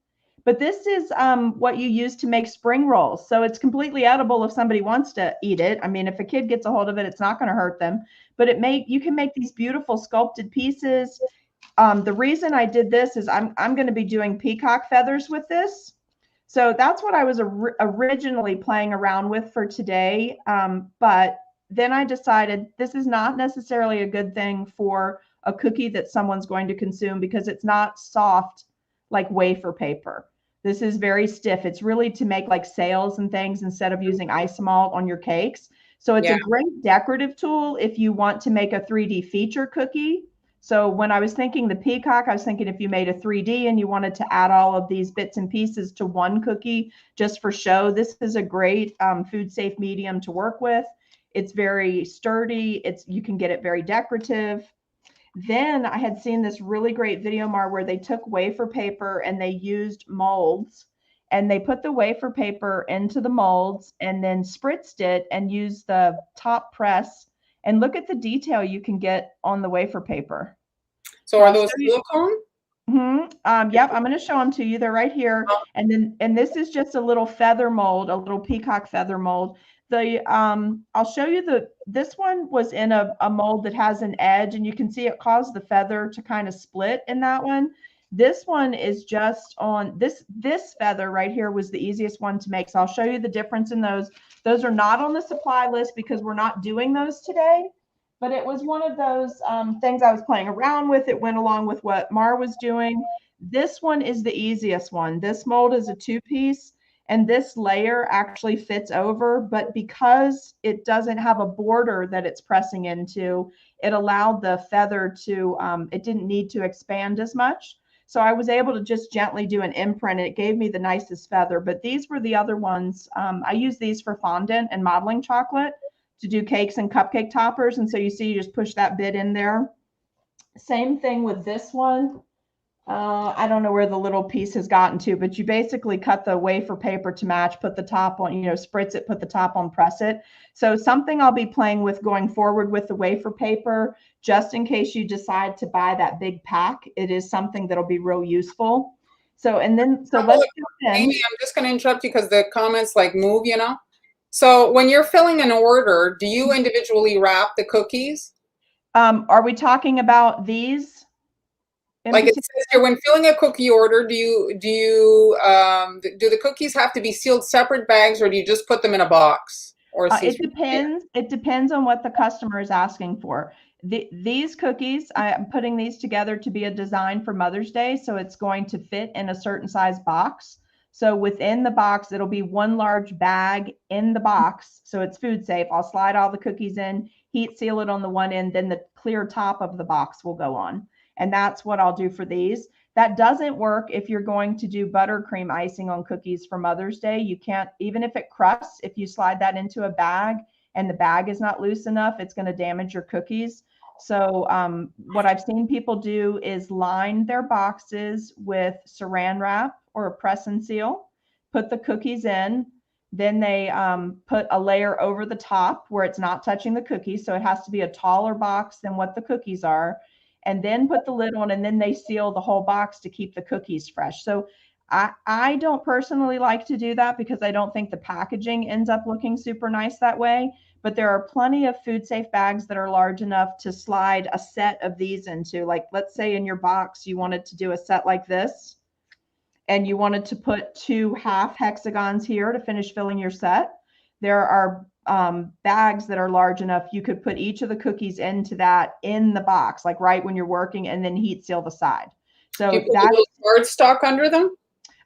B: But this is what you use to make spring rolls. So it's completely edible if somebody wants to eat it. I mean, if a kid gets a hold of it, it's not going to hurt them. But you can make these beautiful sculpted pieces. The reason I did this is I'm going to be doing peacock feathers with this. So that's what I was originally playing around with for today. But then I decided this is not necessarily a good thing for a cookie that someone's going to consume because it's not soft like wafer paper. This is very stiff. It's really to make like sails and things instead of using isomalt on your cakes. So it's a great decorative tool if you want to make a 3D feature cookie. So when I was thinking the peacock, I was thinking if you made a 3D and you wanted to add all of these bits and pieces to one cookie just for show, this is a great food safe medium to work with. It's very sturdy. You can get it very decorative. Then I had seen this really great video, Mar, where they took wafer paper and they used molds, and they put the wafer paper into the molds and then spritzed it and used the top press. And look at the detail you can get on the wafer paper.
A: So are those silicone?
B: Yep, I'm going to show them to you. They're right here.
A: Oh,
B: And this is just a little feather mold, a little peacock feather mold. I'll show you this one was in a mold that has an edge, and you can see it caused the feather to kind of split in that one. This one is just on this feather right here was the easiest one to make. So I'll show you the difference in those. Those are not on the supply list because we're not doing those today. But it was one of those things I was playing around with. It went along with what Mar was doing. This one is the easiest one. This mold is a 2-piece, and this layer actually fits over, but because it doesn't have a border that it's pressing into, it allowed the feather to, it didn't need to expand as much. So I was able to just gently do an imprint. It gave me the nicest feather, but these were the other ones. I use these for fondant and modeling chocolate to do cakes and cupcake toppers. And so you see, you just push that bit in there. Same thing with this one. I don't know where the little piece has gotten to, but you basically cut the wafer paper to match, put the top on, spritz it, put the top on, press it. So something I'll be playing with going forward with the wafer paper, just in case you decide to buy that big pack, it is something that'll be real useful. So let's do
A: Amy, I'm just going to interrupt you because the comments like move, So when you're filling an order, do you individually wrap the cookies?
B: Are we talking about these?
A: Like it says here, when filling a cookie order, do the cookies have to be sealed separate bags, or do you just put them in a box? Or
B: it depends. It depends on what the customer is asking for. These cookies, I'm putting these together to be a design for Mother's Day, so it's going to fit in a certain size box. So within the box, it'll be one large bag in the box, so it's food safe. I'll slide all the cookies in, heat seal it on the one end, then the clear top of the box will go on. And that's what I'll do for these. That doesn't work if you're going to do buttercream icing on cookies for Mother's Day. You can't, even if it crusts, if you slide that into a bag and the bag is not loose enough, it's going to damage your cookies. So what I've seen people do is line their boxes with saran wrap or a press and seal, put the cookies in, then they put a layer over the top where it's not touching the cookies. So it has to be a taller box than what the cookies are, and then put the lid on, and then they seal the whole box to keep the cookies fresh. So I don't personally like to do that because I don't think the packaging ends up looking super nice that way. But there are plenty of food safe bags that are large enough to slide a set of these into. Like, let's say in your box, you wanted to do a set like this, and you wanted to put 2 half hexagons here to finish filling your set. There are bags that are large enough you could put each of the cookies into that in the box, like right when you're working, and then heat seal the side. So
A: do you put a little cardstock under them?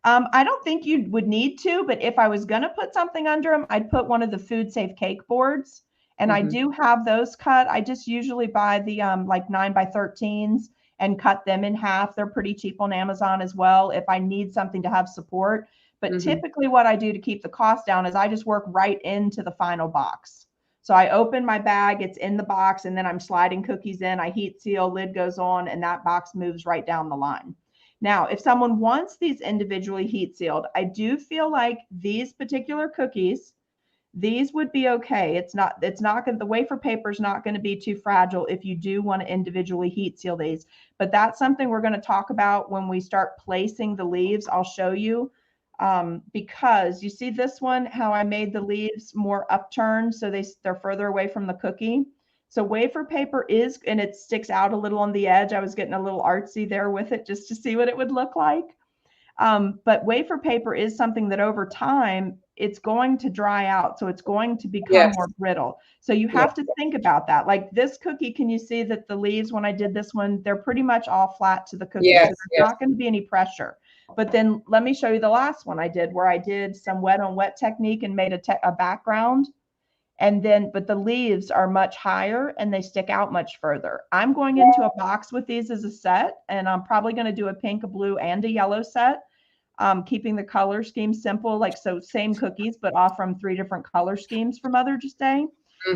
B: I don't think you would need to, but if I was going to put something under them, I'd put one of the food safe cake boards. And I do have those cut. I just usually buy the like 9x13s and cut them in half. They're pretty cheap on Amazon as well if I need something to have support. But typically what I do to keep the cost down is I just work right into the final box. So I open my bag, it's in the box, and then I'm sliding cookies in. I heat seal, lid goes on, and that box moves right down the line. Now, if someone wants these individually heat sealed, I do feel like these particular cookies, these would be okay. It's not going, the wafer paper is not going to be too fragile if you do want to individually heat seal these. But that's something we're going to talk about when we start placing the leaves. I'll show you because you see this one, how I made the leaves more upturned so they're further away from the cookie. So wafer paper is, and it sticks out a little on the edge. I was getting a little artsy there with it just to see what it would look like. But wafer paper is something that over time, it's going to dry out. So it's going to become more brittle. So you have to think about that. Like this cookie, can you see that the leaves, when I did this one, they're pretty much all flat to the cookie. So there's not going to be any pressure. But then let me show you the last one I did, where I did some wet on wet technique and made a background. And then, but the leaves are much higher and they stick out much further. I'm going into a box with these as a set, and I'm probably going to do a pink, a blue, and a yellow set, keeping the color scheme simple, like so same cookies, but off from 3 different color schemes for Mother's Day.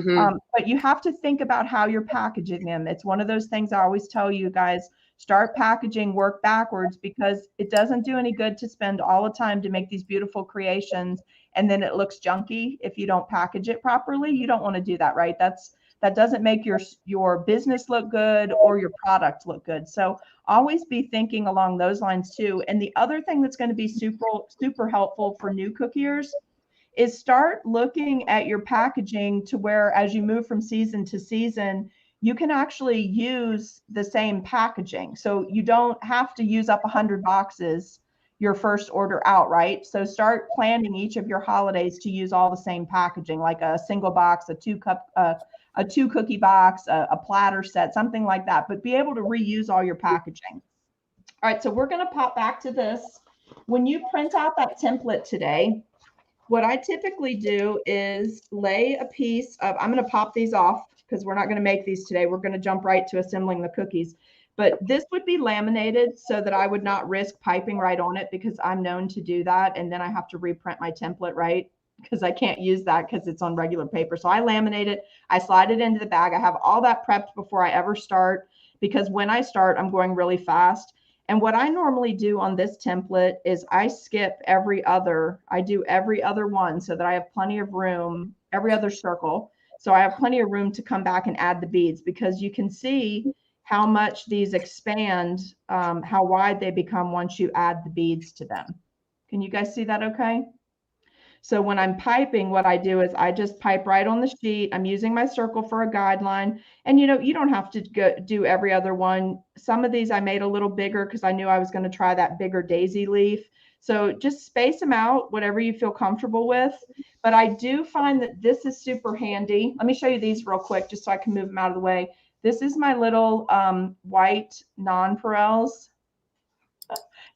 B: But you have to think about how you're packaging them. It's one of those things I always tell you guys, start packaging, work backwards, because it doesn't do any good to spend all the time to make these beautiful creations and then it looks junky if you don't package it properly. You don't want to do that, right? That's that doesn't make your business look good or your product look good. So always be thinking along those lines too. And the other thing that's going to be super helpful for new cookiers is start looking at your packaging to where as you move from season to season, you can actually use the same packaging. So you don't have to use up 100 boxes your first order out, right? So start planning each of your holidays to use all the same packaging, like a single box, a two cookie box, a platter set, something like that, but be able to reuse all your packaging. All right, so we're gonna pop back to this. When you print out that template today, what I typically do is lay a piece of, I'm going to pop these off because we're not going to make these today. We're going to jump right to assembling the cookies. But this would be laminated so that I would not risk piping right on it because I'm known to do that. And then I have to reprint my template, right? Because I can't use that because it's on regular paper. So I laminate it. I slide it into the bag. I have all that prepped before I ever start because when I start, I'm going really fast. And what I normally do on this template is I skip I do every other one so that I have plenty of room, every other circle. So I have plenty of room to come back and add the beads because you can see how much these expand, how wide they become once you add the beads to them. Can you guys see that okay? So when I'm piping, what I do is I just pipe right on the sheet. I'm using my circle for a guideline. And you don't have to do every other one. Some of these I made a little bigger because I knew I was going to try that bigger daisy leaf. So just space them out, whatever you feel comfortable with. But I do find that this is super handy. Let me show you these real quick just so I can move them out of the way. This is my little white nonpareils.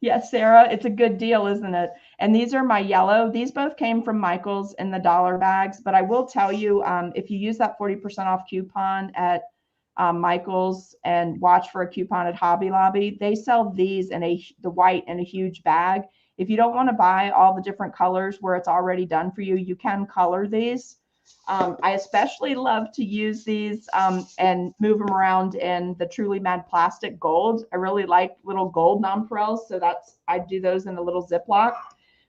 B: Yes, Sarah, it's a good deal, isn't it? And these are my yellow. These both came from Michael's in the dollar bags, but I will tell you, if you use that 40% off coupon at Michael's and watch for a coupon at Hobby Lobby, they sell these in the white in a huge bag. If you don't want to buy all the different colors where it's already done for you, you can color these. I especially love to use these and move them around in the Truly Mad Plastic Gold. I really like little gold nonpareils, so I do those in a little Ziploc.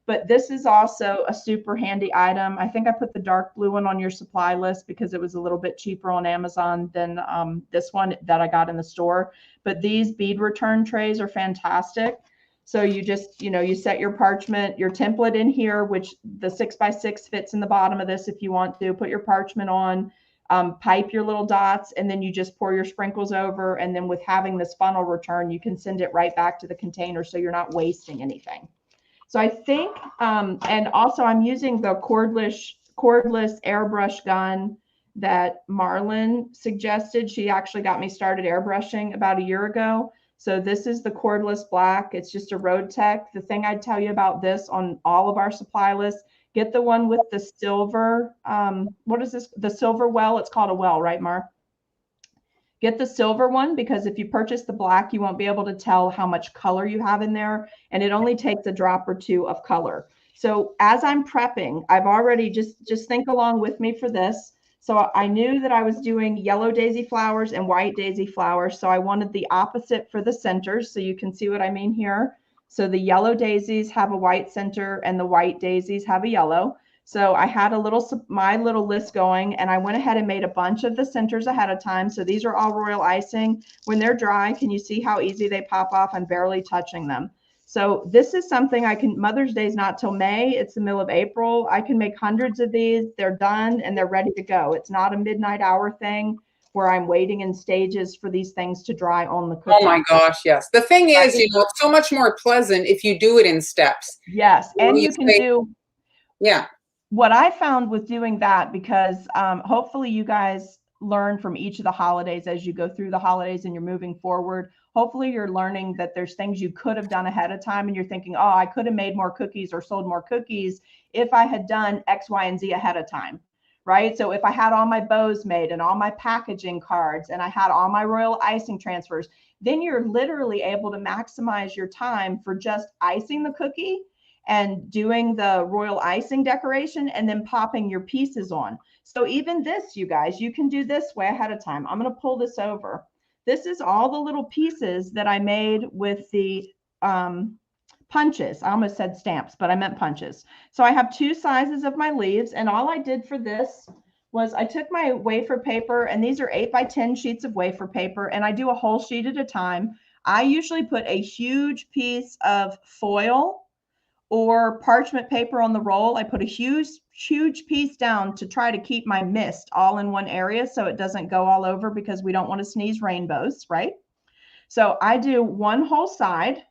B: But this is also a super handy item. I think I put the dark blue one on your supply list because it was a little bit cheaper on Amazon than this one that I got in the store. But these bead return trays are fantastic. So you just, you set your parchment, your template in here, which the 6x6 fits in the bottom of this if you want to. Put your parchment on, pipe your little dots, and then you just pour your sprinkles over. And then with having this funnel return, you can send it right back to the container so you're not wasting anything. So I think, and also I'm using the cordless airbrush gun that Marlyn suggested. She actually got me started airbrushing about a year ago. So this is the cordless black. It's just a Road Tech. The thing I'd tell you about this on all of our supply lists, get the one with the silver. What is this? The silver well. It's called a well, right, Mar? Get the silver one because if you purchase the black, you won't be able to tell how much color you have in there. And it only takes a drop or two of color. So as I'm prepping, I've already just think along with me for this. So I knew that I was doing yellow daisy flowers and white daisy flowers. So I wanted the opposite for the centers. So you can see what I mean here. So the yellow daisies have a white center and the white daisies have a yellow. So I had my little list going and I went ahead and made a bunch of the centers ahead of time. So these are all royal icing. When they're dry, can you see how easy they pop off? I'm barely touching them. So this is something Mother's Day is not till May. It's the middle of April. I can make hundreds of these. They're done and they're ready to go. It's not a midnight hour thing where I'm waiting in stages for these things to dry on the cookie.
A: Oh my gosh, yes. The thing is, it's so much more pleasant if you do it in steps.
B: Yes, and you can do.
A: Yeah.
B: What I found with doing that, because hopefully you guys learn from each of the holidays as you go through the holidays and you're moving forward. Hopefully you're learning that there's things you could have done ahead of time and you're thinking, oh, I could have made more cookies or sold more cookies if I had done X, Y, and Z ahead of time, right? So if I had all my bows made and all my packaging cards and I had all my royal icing transfers, then you're literally able to maximize your time for just icing the cookie and doing the royal icing decoration and then popping your pieces on. So even this, you guys, you can do this way ahead of time. I'm going to pull this over. This is all the little pieces that I made with the punches. I almost said stamps, but I meant punches. So I have two sizes of my leaves, and all I did for this was I took my wafer paper, and these are 8x10 sheets of wafer paper, and I do a whole sheet at a time. I usually put a huge piece of foil or parchment paper on the roll. I put a huge piece down to try to keep my mist all in one area so it doesn't go all over, because we don't want to sneeze rainbows, right? So I do one whole side.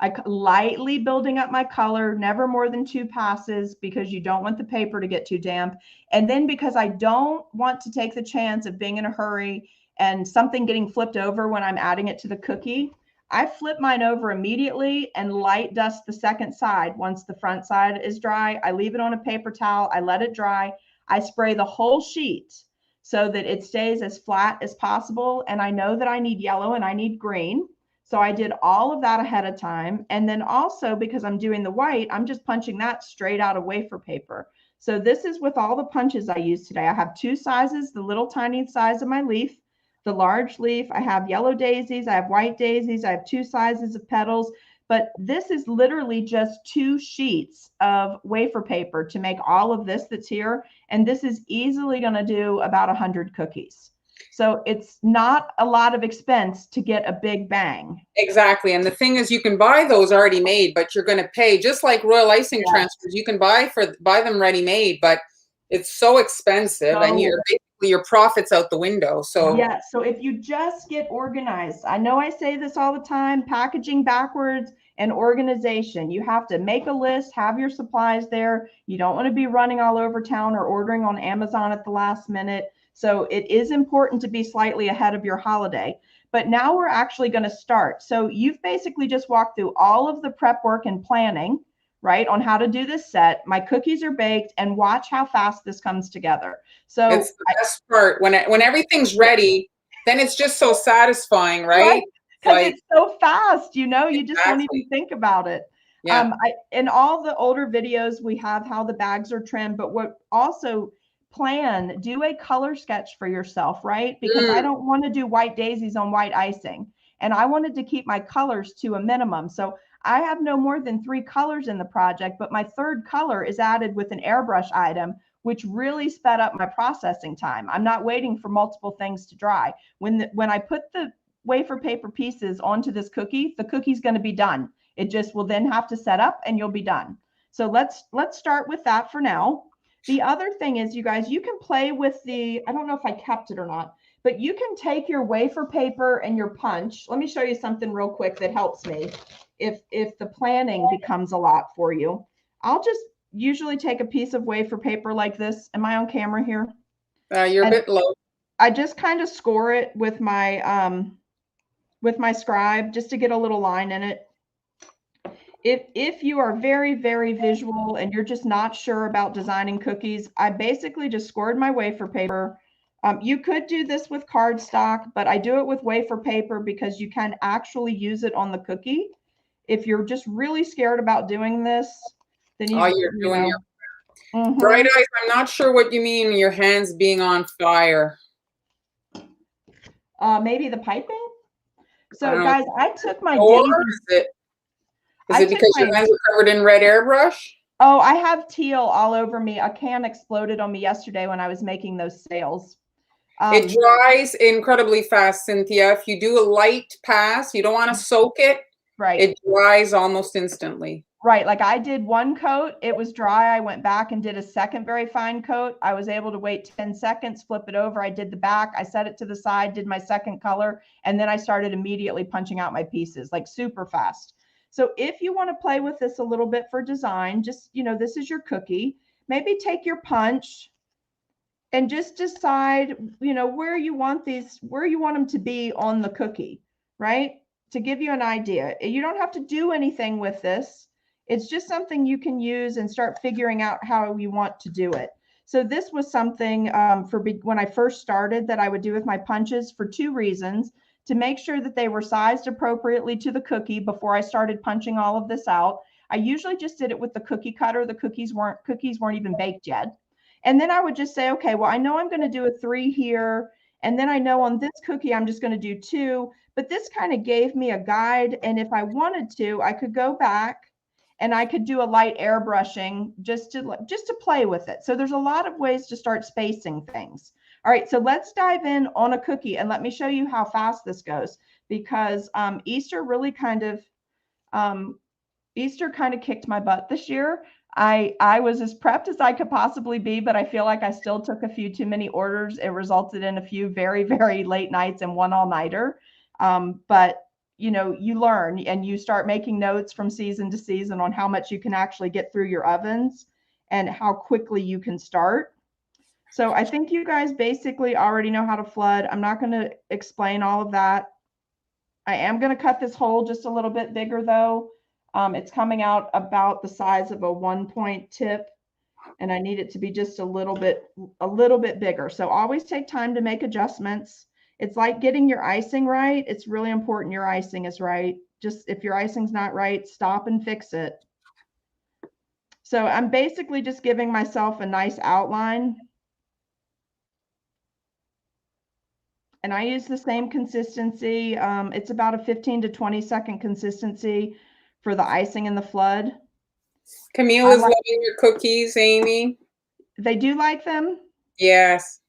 B: I lightly building up my color, never more than 2 passes, because you don't want the paper to get too damp. And then because I don't want to take the chance of being in a hurry and something getting flipped over when I'm adding it to the cookie, I flip mine over immediately and light dust the second side. Once the front side is dry, I leave it on a paper towel. I let it dry. I spray the whole sheet so that it stays as flat as possible. And I know that I need yellow and I need green. So I did all of that ahead of time. And then also, because I'm doing the white, I'm just punching that straight out of wafer paper. So this is with all the punches I use today. I have 2 sizes, the little tiny size of my leaf, the large leaf. I have yellow daisies, I have white daisies, I have 2 sizes of petals. But this is literally just 2 sheets of wafer paper to make all of this that's here. And this is easily going to do about 100 cookies. So it's not a lot of expense to get a big bang.
A: Exactly. And the thing is, you can buy those already made, but you're going to pay, just like royal icing transfers, you can buy them ready made, but it's so expensive, and you're basically, your profits out the window. So
B: yeah, so if you just get organized, I know I say this all the time, packaging backwards and organization. You have to make a list, have your supplies there. You don't want to be running all over town or ordering on Amazon at the last minute. So it is important to be slightly ahead of your holiday. But now we're actually going to start. So you've basically just walked through all of the prep work and planning, right, on how to do this set. My cookies are baked, and watch how fast this comes together. So
A: it's the best part. When everything's ready, then it's just so satisfying, right?
B: Because it's so fast, you know, you
A: Exactly.
B: just don't even think about it.
A: Yeah.
B: In all the older videos, we have how the bags are trimmed, but what also do a color sketch for yourself, right? Because I don't want to do white daisies on white icing, and I wanted to keep my colors to a minimum. So I have no more than 3 colors in the project, but my 3rd color is added with an airbrush item, which really sped up my processing time. I'm not waiting for multiple things to dry. When I put the wafer paper pieces onto this cookie, the cookie's going to be done. It just will then have to set up, and you'll be done. So let's start with that for now. The other thing is, you guys, you can play with I don't know if I kept it or not, but you can take your wafer paper and your punch. Let me show you something real quick that helps me if the planning becomes a lot for you. I'll just usually take a piece of wafer paper like this. Am I on camera here?
A: You're a bit low.
B: I just kind of score it with my scribe just to get a little line in it. If you are very, very visual and you're just not sure about designing cookies, I basically just scored my wafer paper. You could do this with cardstock, but I do it with wafer paper because you can actually use it on the cookie. If you're just really scared about doing this, then
A: you're doing your bright eyes. I'm not sure what you mean, your hands being on fire.
B: Maybe the piping. So guys, I took my
A: Is it because your hands are covered in red airbrush?
B: Oh, I have teal all over me. A can exploded on me yesterday when I was making those sails.
A: It dries incredibly fast, Cynthia. If you do a light pass, you don't want to soak it.
B: Right.
A: It dries almost instantly.
B: Right. Like I did one coat, it was dry. I went back and did a second very fine coat. I was able to wait 10 seconds, flip it over. I did the back. I set it to the side, did my second color, and then I started immediately punching out my pieces, like super fast. So if you want to play with this a little bit for design, just, this is your cookie. Maybe take your punch and just decide, where you want them to be on the cookie, right? To give you an idea. You don't have to do anything with this. It's just something you can use and start figuring out how you want to do it. So this was something when I first started that I would do with my punches for 2 reasons. To make sure that they were sized appropriately to the cookie before I started punching all of this out. I usually just did it with the cookie cutter. The cookies weren't even baked yet. And then I would just say, okay, well, I know I'm going to do a 3 here. And then I know on this cookie, I'm just going to do 2. But this kind of gave me a guide. And if I wanted to, I could go back And I could do a light airbrushing just to play with it. So there's a lot of ways to start spacing things. All right, so let's dive in on a cookie and let me show you how fast this goes, because Easter really kind of kicked my butt this year. I was as prepped as I could possibly be, but I feel like I still took a few too many orders. It resulted in a few very, very late nights and one all-nighter. But you know, you learn and you start making notes from season to season on how much you can actually get through your ovens and how quickly you can start. So I think you guys basically already know how to flood. I'm not going to explain all of that. I am going to cut this hole just a little bit bigger though. It's coming out about the size of a 1-point tip, and I need it to be just a little bit bigger. So always take time to make adjustments. It's like getting your icing right. It's really important your icing is right. Just if your icing's not right, stop and fix it. So I'm basically just giving myself a nice outline. And I use the same consistency. It's about a 15 to 20 second consistency for the icing and the flood.
A: Camille is loving your cookies, Amy.
B: They do like them?
A: Yes.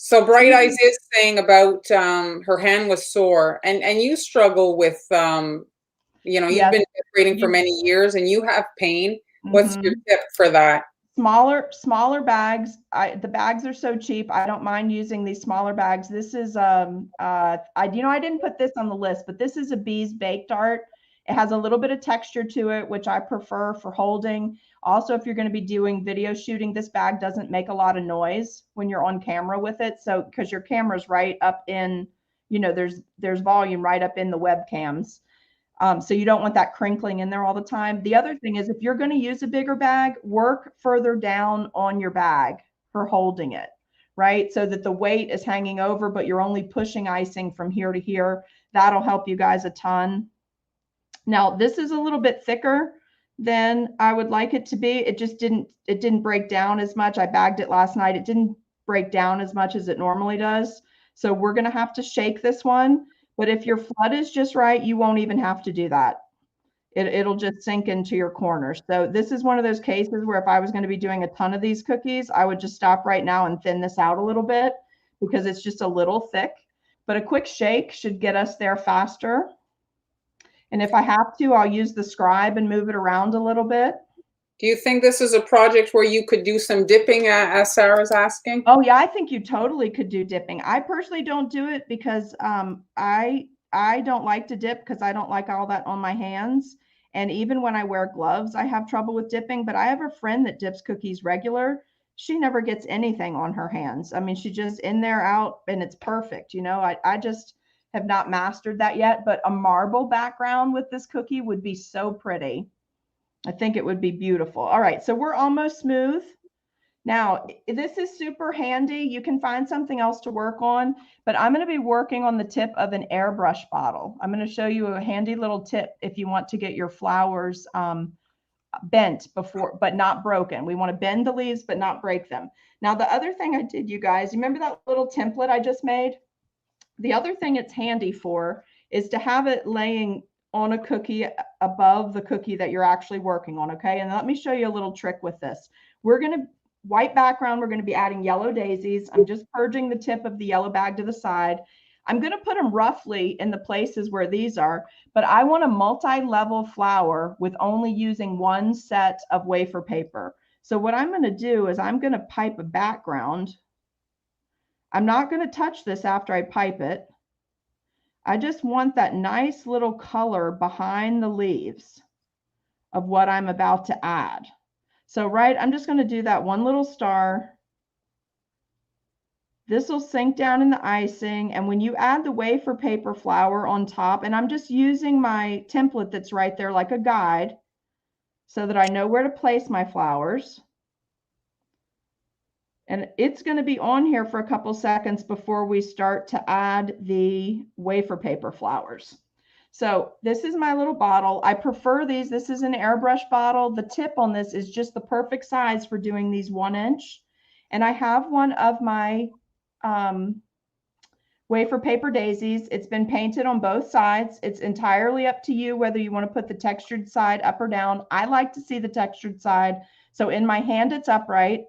A: So Bright Eyes is saying about her hand was sore, and you struggle with you know, you've been decorating for many years and you have pain. What's your tip for that?
B: Smaller bags. The bags are so cheap. I don't mind using these smaller bags. This is I didn't put this on the list, but this is a Bee's Baked Art. It has a little bit of texture to it, which I prefer for holding. Also, if you're going to be doing video shooting, this bag doesn't make a lot of noise when you're on camera with it. So, because your camera's right up in, you know, there's volume right up in the webcams. So you don't want that crinkling in there all the time. The other thing is, if you're going to use a bigger bag, work further down on your bag for holding it, right? So that the weight is hanging over, but you're only pushing icing from here to here. That'll help you guys a ton. Now, this is a little bit thicker than I would like it to be. It didn't break down as much. I bagged it last night. It didn't break down as much as it normally does. So we're going to have to shake this one. But if your flood is just right, you won't even have to do that. It'll just sink into your corners. So this is one of those cases where if I was going to be doing a ton of these cookies, I would just stop right now and thin this out a little bit because it's just a little thick. But a quick shake should get us there faster. And if I have to, I'll use the scribe and move it around a little bit.
A: Do you think this is a project where you could do some dipping, as Sarah's asking?
B: Oh yeah, I think you totally could do dipping. I personally don't do it because I don't like to dip because I don't like all that on my hands. And even when I wear gloves, I have trouble with dipping. But I have a friend that dips cookies regular. She never gets anything on her hands. I mean, she just in there, out, and it's perfect. You know, I just have not mastered that yet. But a marble background with this cookie would be so pretty. I think it would be beautiful. All right, so we're almost smooth. Now, this is super handy. You can find something else to work on, but I'm going to be working on the tip of an airbrush bottle. I'm going to show you a handy little tip if you want to get your flowers bent before, but not broken. We want to bend the leaves, but not break them. Now, the other thing I did, you guys, you remember that little template I just made? The other thing it's handy for is to have it laying on a cookie above the cookie that you're actually working on, okay? And let me show you a little trick with this. We're going to, white background, we're going to be adding yellow daisies. I'm just purging the tip of the yellow bag to the side. I'm going to put them roughly in the places where these are, but I want a multi-level flower with only using one set of wafer paper. So what I'm going to do is I'm going to pipe a background. I'm not going to touch this after I pipe it. I just want that nice little color behind the leaves of what I'm about to add. So, right, I'm just going to do that one little star. This will sink down in the icing. And when you add the wafer paper flower on top, and I'm just using my template that's right there like a guide so that I know where to place my flowers. And it's going to be on here for a couple seconds before we start to add the wafer paper flowers. So this is my little bottle. I prefer these. This is an airbrush bottle. The tip on this is just the perfect size for doing these 1 inch. And I have one of my wafer paper daisies. It's been painted on both sides. It's entirely up to you whether you want to put the textured side up or down. I like to see the textured side. So in my hand, it's upright.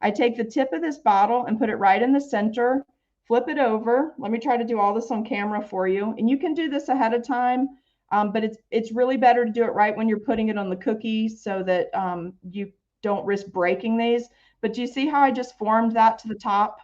B: I take the tip of this bottle and put it right in the center, flip it over. Let me try to do all this on camera for you. And you can do this ahead of time, but it's really better to do it right when you're putting it on the cookie so that you don't risk breaking these. But do you see how I just formed that to the top?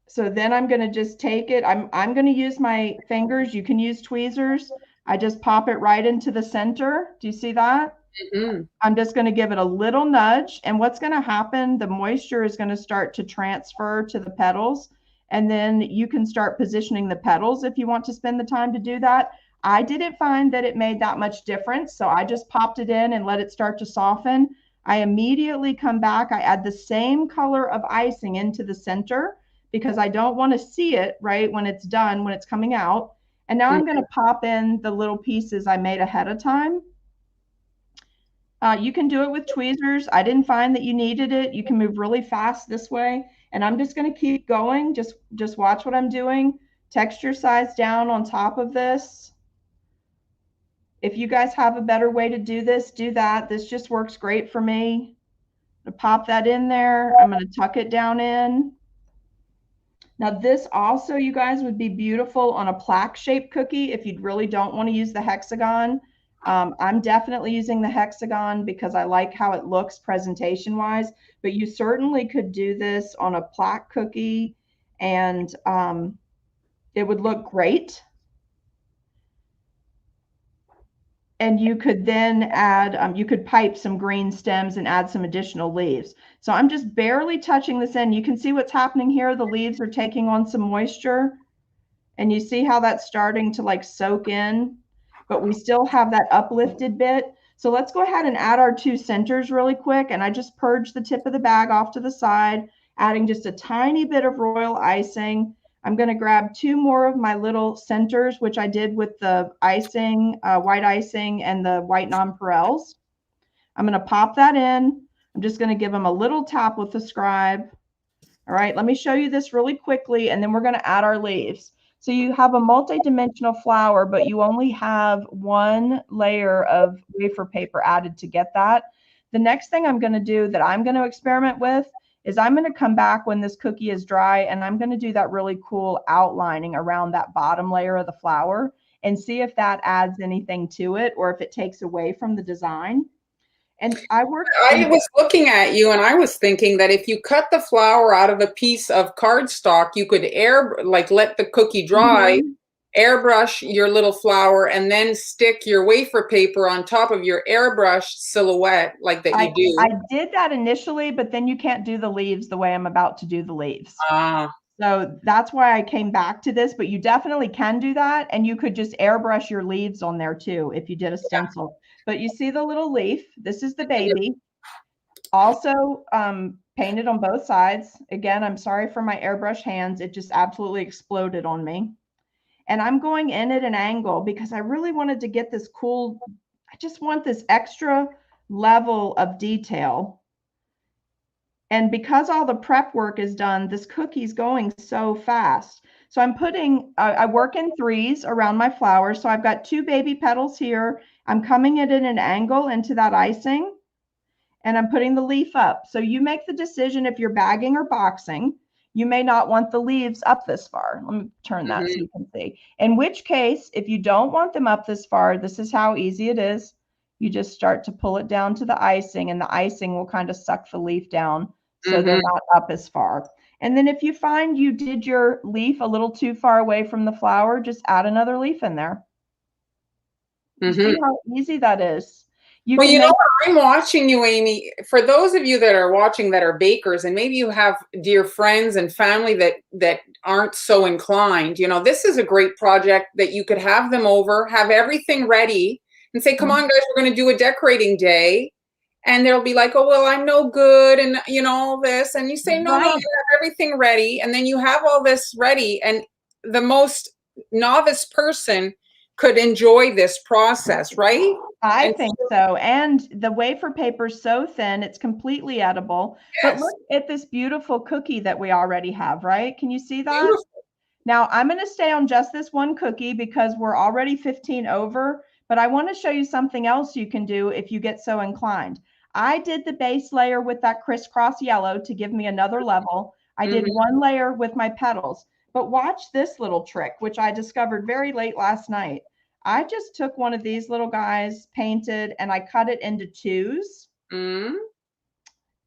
B: So then I'm going to just take it. I'm going to use my fingers. You can use tweezers. I just pop it right into the center. Do you see that?
A: Mm-hmm.
B: I'm just going to give it a little nudge. And what's going to happen, the moisture is going to start to transfer to the petals. And then you can start positioning the petals if you want to spend the time to do that. I didn't find that it made that much difference. So I just popped it in and let it start to soften. I immediately come back. I add the same color of icing into the center because I don't want to see it right when it's done, when it's coming out. And now I'm going to pop in the little pieces I made ahead of time. You can do it with tweezers. I didn't find that you needed it. You can move really fast this way. And I'm just going to keep going. Just watch what I'm doing. Texture size down on top of this. If you guys have a better way to do this, do that. This just works great for me. I'm going to pop that in there. I'm going to tuck it down in. Now this also, you guys, would be beautiful on a plaque shaped cookie if you really don't want to use the hexagon. I'm definitely using the hexagon because I like how it looks presentation wise, but you certainly could do this on a plaque cookie and it would look great. And you could then add, you could pipe some green stems and add some additional leaves. So I'm just barely touching this in. You can see what's happening here. The leaves are taking on some moisture and you see how that's starting to like soak in, but we still have that uplifted bit. So let's go ahead and add our two centers really quick. And I just purged the tip of the bag off to the side, adding just a tiny bit of royal icing. I'm going to grab two more of my little centers, which I did with the icing, white icing and the white nonpareils. I'm going to pop that in. I'm just going to give them a little tap with the scribe. All right, let me show you this really quickly, and then we're going to add our leaves. So you have a multi-dimensional flower, but you only have one layer of wafer paper added to get that. The next thing I'm going to do that I'm going to experiment with is I'm going to come back when this cookie is dry and I'm going to do that really cool outlining around that bottom layer of the flower and see if that adds anything to it or if it takes away from the design. And I
A: was looking at you and I was thinking that if you cut the flour out of a piece of cardstock, you could let the cookie dry, airbrush your little flower, and then stick your wafer paper on top of your airbrushed silhouette like that you do.
B: I did that initially, but then you can't do the leaves the way I'm about to do the leaves. So that's why I came back to this, but you definitely can do that. And you could just airbrush your leaves on there too if you did a stencil. Yeah. But you see the little leaf. This is the baby. Also painted on both sides. Again, I'm sorry for my airbrush hands. It just absolutely exploded on me. And I'm going in at an angle because I really wanted to get this cool, I just want this extra level of detail. And because all the prep work is done, this cookie's going so fast. So I'm putting, I work in threes around my flower. So I've got two baby petals here. I'm coming in at an angle into that icing and I'm putting the leaf up. So you make the decision if you're bagging or boxing. You may not want the leaves up this far. Let me turn that so you can see. In which case, if you don't want them up this far, this is how easy it is. You just start to pull it down to the icing and the icing will kind of suck the leaf down so they're not up as far. And then if you find you did your leaf a little too far away from the flower, just add another leaf in there. You see how easy that is.
A: I'm watching you, Amy. For those of you that are watching that are bakers, and maybe you have dear friends and family that aren't so inclined, this is a great project that you could have them over, have everything ready, and say, come on, guys, we're going to do a decorating day. And they'll be like, oh, well, I'm no good. And, all this. And you say, no, you have everything ready. And then you have all this ready. And the most novice person could enjoy this process, right?
B: I think so. And the wafer paper is so thin, it's completely edible. Yes. But look at this beautiful cookie that we already have, right? Can you see that?
A: Beautiful.
B: Now I'm going to stay on just this one cookie because we're already 15 over, but I want to show you something else you can do if you get so inclined. I did the base layer with that crisscross yellow to give me another level. I did one layer with my petals, but watch this little trick, which I discovered very late last night. I just took one of these little guys, painted, and I cut it into twos.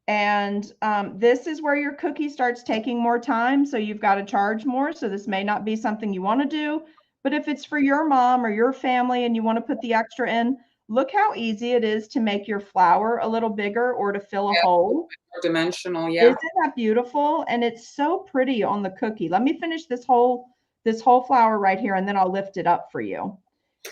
B: And this is where your cookie starts taking more time. So you've got to charge more. So this may not be something you want to do, but if it's for your mom or your family and you want to put the extra in, look how easy it is to make your flower a little bigger or to fill a hole.
A: More dimensional, yeah.
B: Isn't that beautiful? And it's so pretty on the cookie. Let me finish this whole flower right here, and then I'll lift it up for you.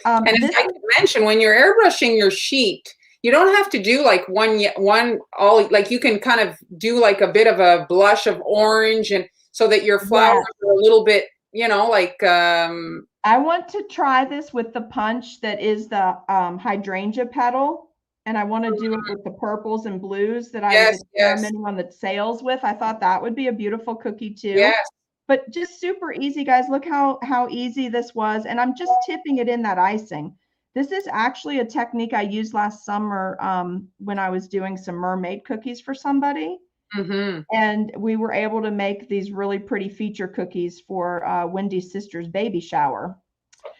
A: And if I could mention, when you're airbrushing your sheet, you don't have to do like one all, like you can kind of do like a bit of a blush of orange, and so that your flowers are a little bit, you know, like
B: I want to try this with the punch that is the hydrangea petal, and I want to do it with the purples and blues that I was experimenting on the sails with. I thought that would be a beautiful cookie too.
A: Yes.
B: But just super easy, guys. Look how easy this was. And I'm just tipping it in that icing. This is actually a technique I used last summer when I was doing some mermaid cookies for somebody. And we were able to make these really pretty feature cookies for Wendy's sister's baby shower.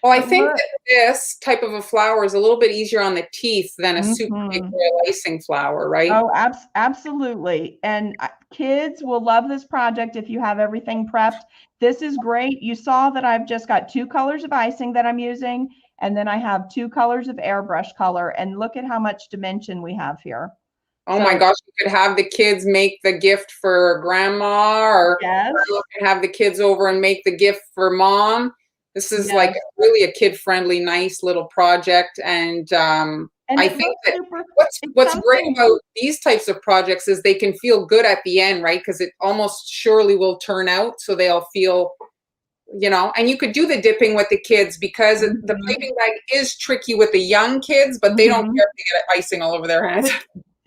A: Well, I think that this type of a flower is a little bit easier on the teeth than a super big icing flower, right?
B: Oh, absolutely. And kids will love this project if you have everything prepped. This is great. You saw that I've just got 2 colors of icing that I'm using, and then I have 2 colors of airbrush color. And look at how much dimension we have here.
A: Oh my gosh, you could have the kids make the gift for grandma, or you can have the kids over and make the gift for mom. This is like really a kid-friendly, nice little project. And I think that what's great about these types of projects is they can feel good at the end, right? Because it almost surely will turn out, so they'll feel, you know, and you could do the dipping with the kids, because the piping bag is tricky with the young kids, but they don't care if they get icing all over their hands.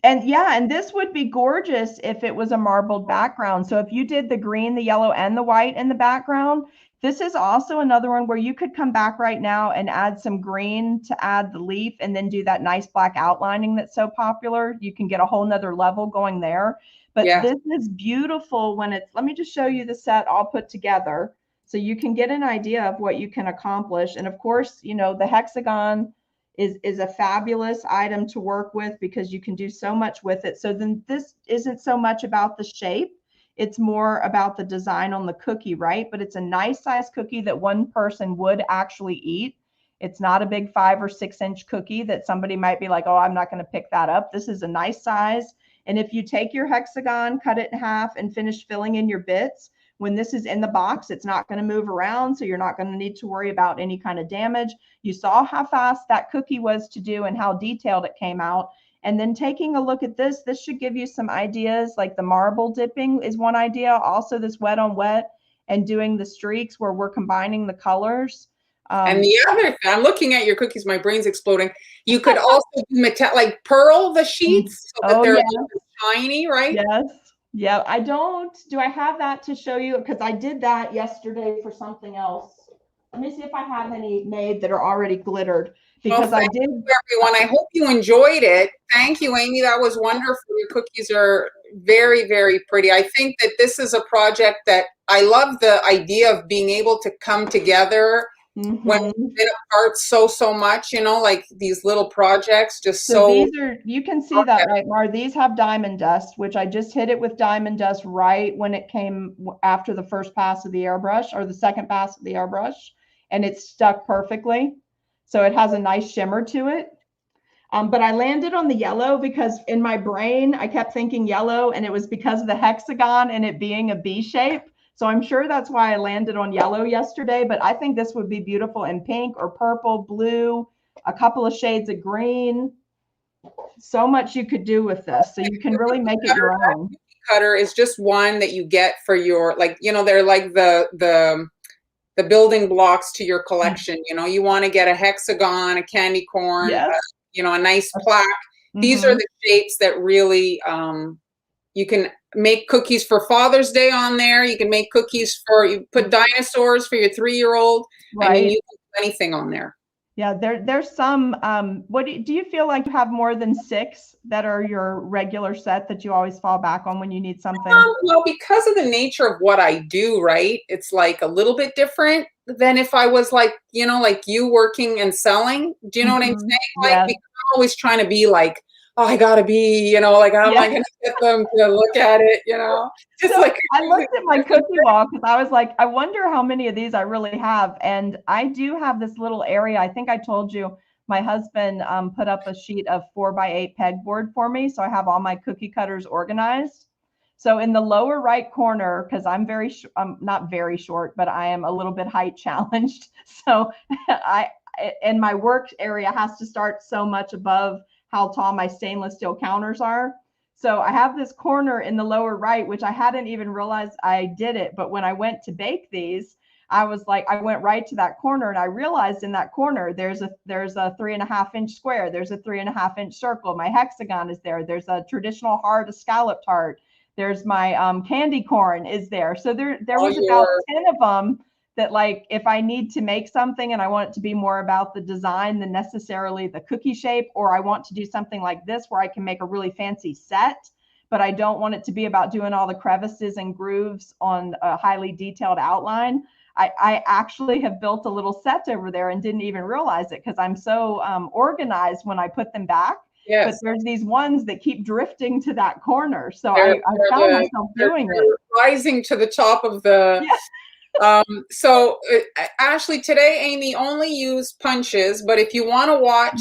B: And and this would be gorgeous if it was a marbled background. So if you did the green, the yellow, and the white in the background, this is also another one where you could come back right now and add some green to add the leaf, and then do that nice black outlining that's so popular. You can get a whole nother level going there. But this is beautiful when it's, let me just show you the set all put together so you can get an idea of what you can accomplish. And of course, you know, the hexagon is a fabulous item to work with because you can do so much with it. So then this isn't so much about the shape. It's more about the design on the cookie, right? But it's a nice size cookie that one person would actually eat. It's not a big 5 or 6 inch cookie that somebody might be like, oh, I'm not going to pick that up. This is a nice size. And if you take your hexagon, cut it in half, and finish filling in your bits, when this is in the box, it's not going to move around. So you're not going to need to worry about any kind of damage. You saw how fast that cookie was to do and how detailed it came out. And then taking a look at this should give you some ideas, like the marble dipping is one idea. Also this wet on wet and doing the streaks where we're combining the colors.
A: And the other thing, I'm looking at your cookies, my brain's exploding. You could also do like pearl the sheets so that they're shiny, right?
B: Yes. Yeah, do I have that to show you? Because I did that yesterday for something else. Let me see if I have any made that are already glittered. Because I did.
A: Everyone, I hope you enjoyed it. Thank you, Amy. That was wonderful. Your cookies are very, very pretty. I think that this is a project that I love, the idea of being able to come together when we've been apart so much, you know, like these little projects, just so
B: these are, you can see that, right, Mar? These have diamond dust, which I just hit it with diamond dust right when it came after the first pass of the airbrush, or the second pass of the airbrush, and it's stuck perfectly. So it has a nice shimmer to it. But I landed on the yellow because in my brain, I kept thinking yellow, and it was because of the hexagon and it being a B shape. So I'm sure that's why I landed on yellow yesterday, but I think this would be beautiful in pink or purple, blue, a couple of shades of green. So much you could do with this. So you can really make it your own.
A: Cutter is just one that you get for your, like, you know, they're like the building blocks to your collection. You know, you want to get a hexagon, a candy corn, you know, a nice plaque. These are the shapes that really you can make cookies for Father's Day on there. You can make cookies for, you put dinosaurs for your 3-year-old. I mean,
B: Right.
A: you can put anything on there.
B: Yeah, there's some, what do you feel like you have more than 6 that are your regular set that you always fall back on when you need something?
A: Well, because of the nature of what I do, right? It's like a little bit different than if I was like, you know, like you working and selling. Do you know what I'm saying? Like,
B: Yeah.
A: because I'm always trying to be like, oh, I gotta be, you know, like, how am I
B: Yeah.
A: gonna get them to look at it, you know? Just
B: So
A: like
B: I looked at my cookie wall because I was like, I wonder how many of these I really have. And I do have this little area. I think I told you my husband put up a sheet of 4x8 pegboard for me. So I have all my cookie cutters organized. So in the lower right corner, because I'm not very short, but I am a little bit height challenged. So I, and my work area has to start so much above how tall my stainless steel counters are. So I have this corner in the lower right, which I hadn't even realized I did it. But when I went to bake these, I was like, I went right to that corner and I realized in that corner, there's a 3.5-inch square. There's a 3.5-inch circle. My hexagon is there. There's a traditional hard escalloped heart. There's my candy corn is there. So there was about 10 of them that, like, if I need to make something and I want it to be more about the design than necessarily the cookie shape, or I want to do something like this where I can make a really fancy set, but I don't want it to be about doing all the crevices and grooves on a highly detailed outline. I actually have built a little set over there and didn't even realize it because I'm so organized when I put them back.
A: yes.
B: But there's these ones that keep drifting to that corner. So I found myself doing it.
A: Rising to the top of the...
B: Yeah.
A: So Ashley, today Amy only used punches, but if you want to watch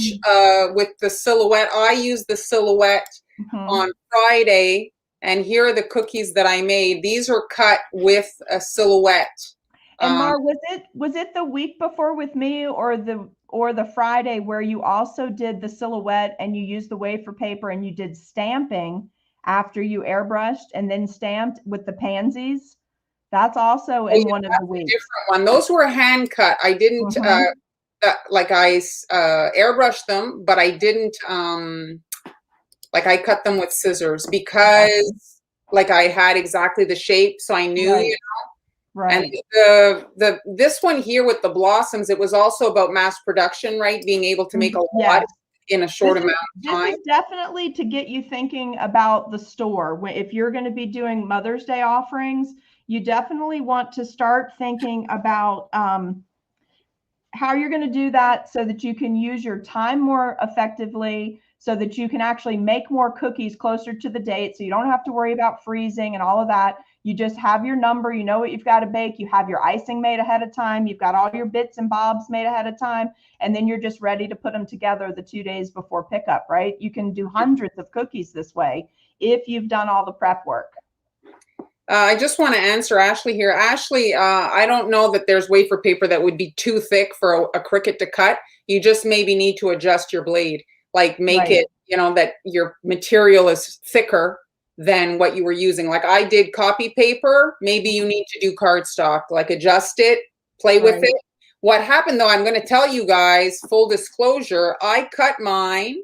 A: with the silhouette, I used the silhouette on Friday, and here are the cookies that I made. These are cut with a silhouette.
B: And Mar, was it the week before with me or the Friday where you also did the silhouette and you used the wafer paper and you did stamping after you airbrushed and then stamped with the pansies? That's also in one of the weeks.
A: Different one. Those were hand cut. I didn't like I airbrushed them, but I didn't like I cut them with scissors because like I had exactly the shape, so I knew, you know.
B: Right.
A: And this one here with the blossoms, it was also about mass production, right? Being able to make a lot in a short amount of time.
B: This is definitely to get you thinking about the store. If you're going to be doing Mother's Day offerings, you definitely want to start thinking about how you're going to do that so that you can use your time more effectively, so that you can actually make more cookies closer to the date, so you don't have to worry about freezing and all of that. You just have your number, you know what you've got to bake, you have your icing made ahead of time, you've got all your bits and bobs made ahead of time, and then you're just ready to put them together the 2 days before pickup, right? You can do hundreds of cookies this way if you've done all the prep work.
A: I just want to answer Ashley here. Ashley, I don't know that there's wafer paper that would be too thick for a Cricut to cut. You just maybe need to adjust your blade, like make it, you know, that your material is thicker than what you were using. Like I did copy paper, maybe you need to do cardstock, like adjust it, play with it. What happened though, I'm going to tell you guys, full disclosure, I cut mine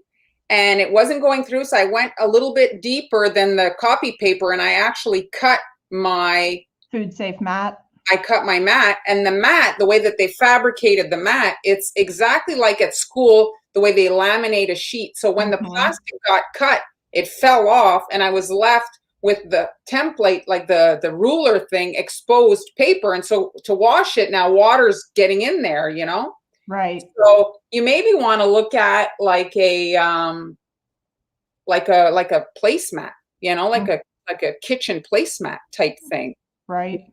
A: and it wasn't going through. So I went a little bit deeper than the copy paper and I actually cut my
B: food safe mat.
A: I cut my mat, and the mat, the way that they fabricated the mat, it's exactly like at school, the way they laminate a sheet. So when the plastic got cut, it fell off and I was left with the template, like the ruler thing, exposed paper. And so to wash it now, water's getting in there, you know?
B: Right.
A: So you maybe want to look at like a placemat, you know, like a kitchen placemat type thing.
B: Right.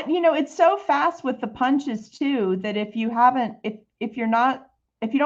B: You know, it's so fast with the punches too, that if you don't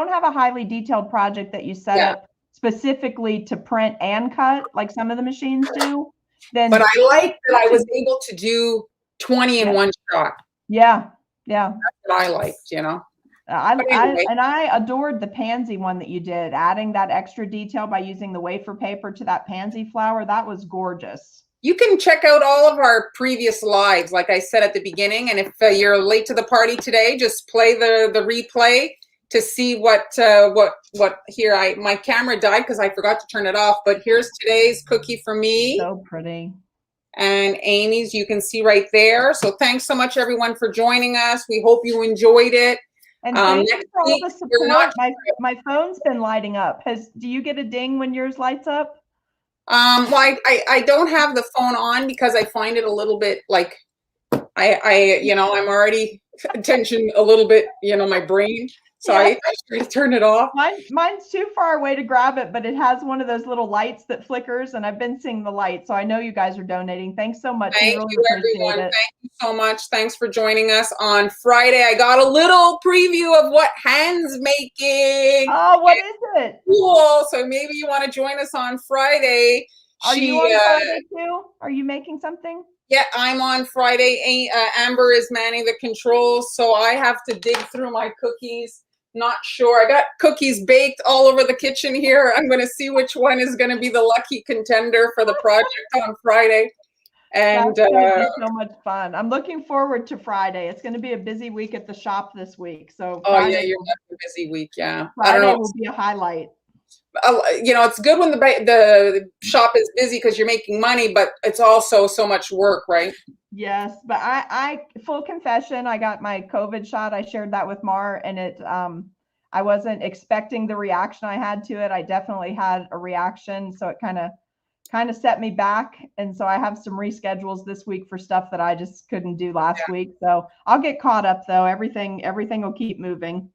B: have a highly detailed project that you set up specifically to print and cut, like some of the machines do, then.
A: But I like that I was able to do 20 in one shot.
B: Yeah. Yeah.
A: That's what I liked, you know.
B: I adored the pansy one that you did, adding that extra detail by using the wafer paper to that pansy flower. That was gorgeous.
A: You can check out all of our previous lives, like I said at the beginning. And if you're late to the party today, just play the replay to see what here. My camera died because I forgot to turn it off. But here's today's cookie for me.
B: So pretty.
A: and Amy's you can see right there. So thanks so much, everyone, for joining us. We hope you enjoyed it.
B: And thank you for all the
A: we're not-
B: support. My phone's been lighting up. Do you get a ding when yours lights up?
A: Well, I don't have the phone on because I find it a little bit like I'm already attention a little bit, my brain. So
B: Yeah.
A: I try to turn it off.
B: Mine's too far away to grab it, but it has one of those little lights that flickers, and I've been seeing the light. So I know you guys are donating. Thanks so much.
A: Thank
B: we really
A: you,
B: appreciate
A: everyone.
B: it.
A: Thank you so much. Thanks for joining us on Friday. I got a little preview of what Han's making.
B: Oh, what is it?
A: Cool. So maybe you want to join us on Friday.
B: Are you on Friday too? Are you making something?
A: Yeah, I'm on Friday. Amber is manning the controls, so I have to dig through my cookies. Not sure. I got cookies baked all over the kitchen here. I'm going to see which one is going to be the lucky contender for the project on Friday. And
B: that's going to be so much fun. I'm looking forward to Friday. It's going to be a busy week at the shop this week. So Friday,
A: yeah, you're having a busy week. Yeah,
B: Friday I don't know. Will be a highlight.
A: It's good when the shop is busy because you're making money, but it's also so much work, right?
B: Yes, but I full confession, I got my COVID shot. I shared that with Mar, and I wasn't expecting the reaction I had to it. I definitely had a reaction, so it kind of set me back. And so I have some reschedules this week for stuff that I just couldn't do last week. So I'll get caught up though. Everything will keep moving.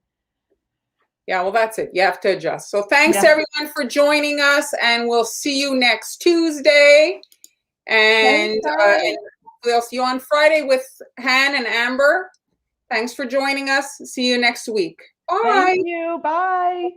A: Yeah, well, that's it. You have to adjust. So thanks everyone for joining us, and we'll see you next Tuesday. And we'll see you on Friday with Han and Amber. Thanks for joining us. See you next week. Bye.
B: Thank you. Bye.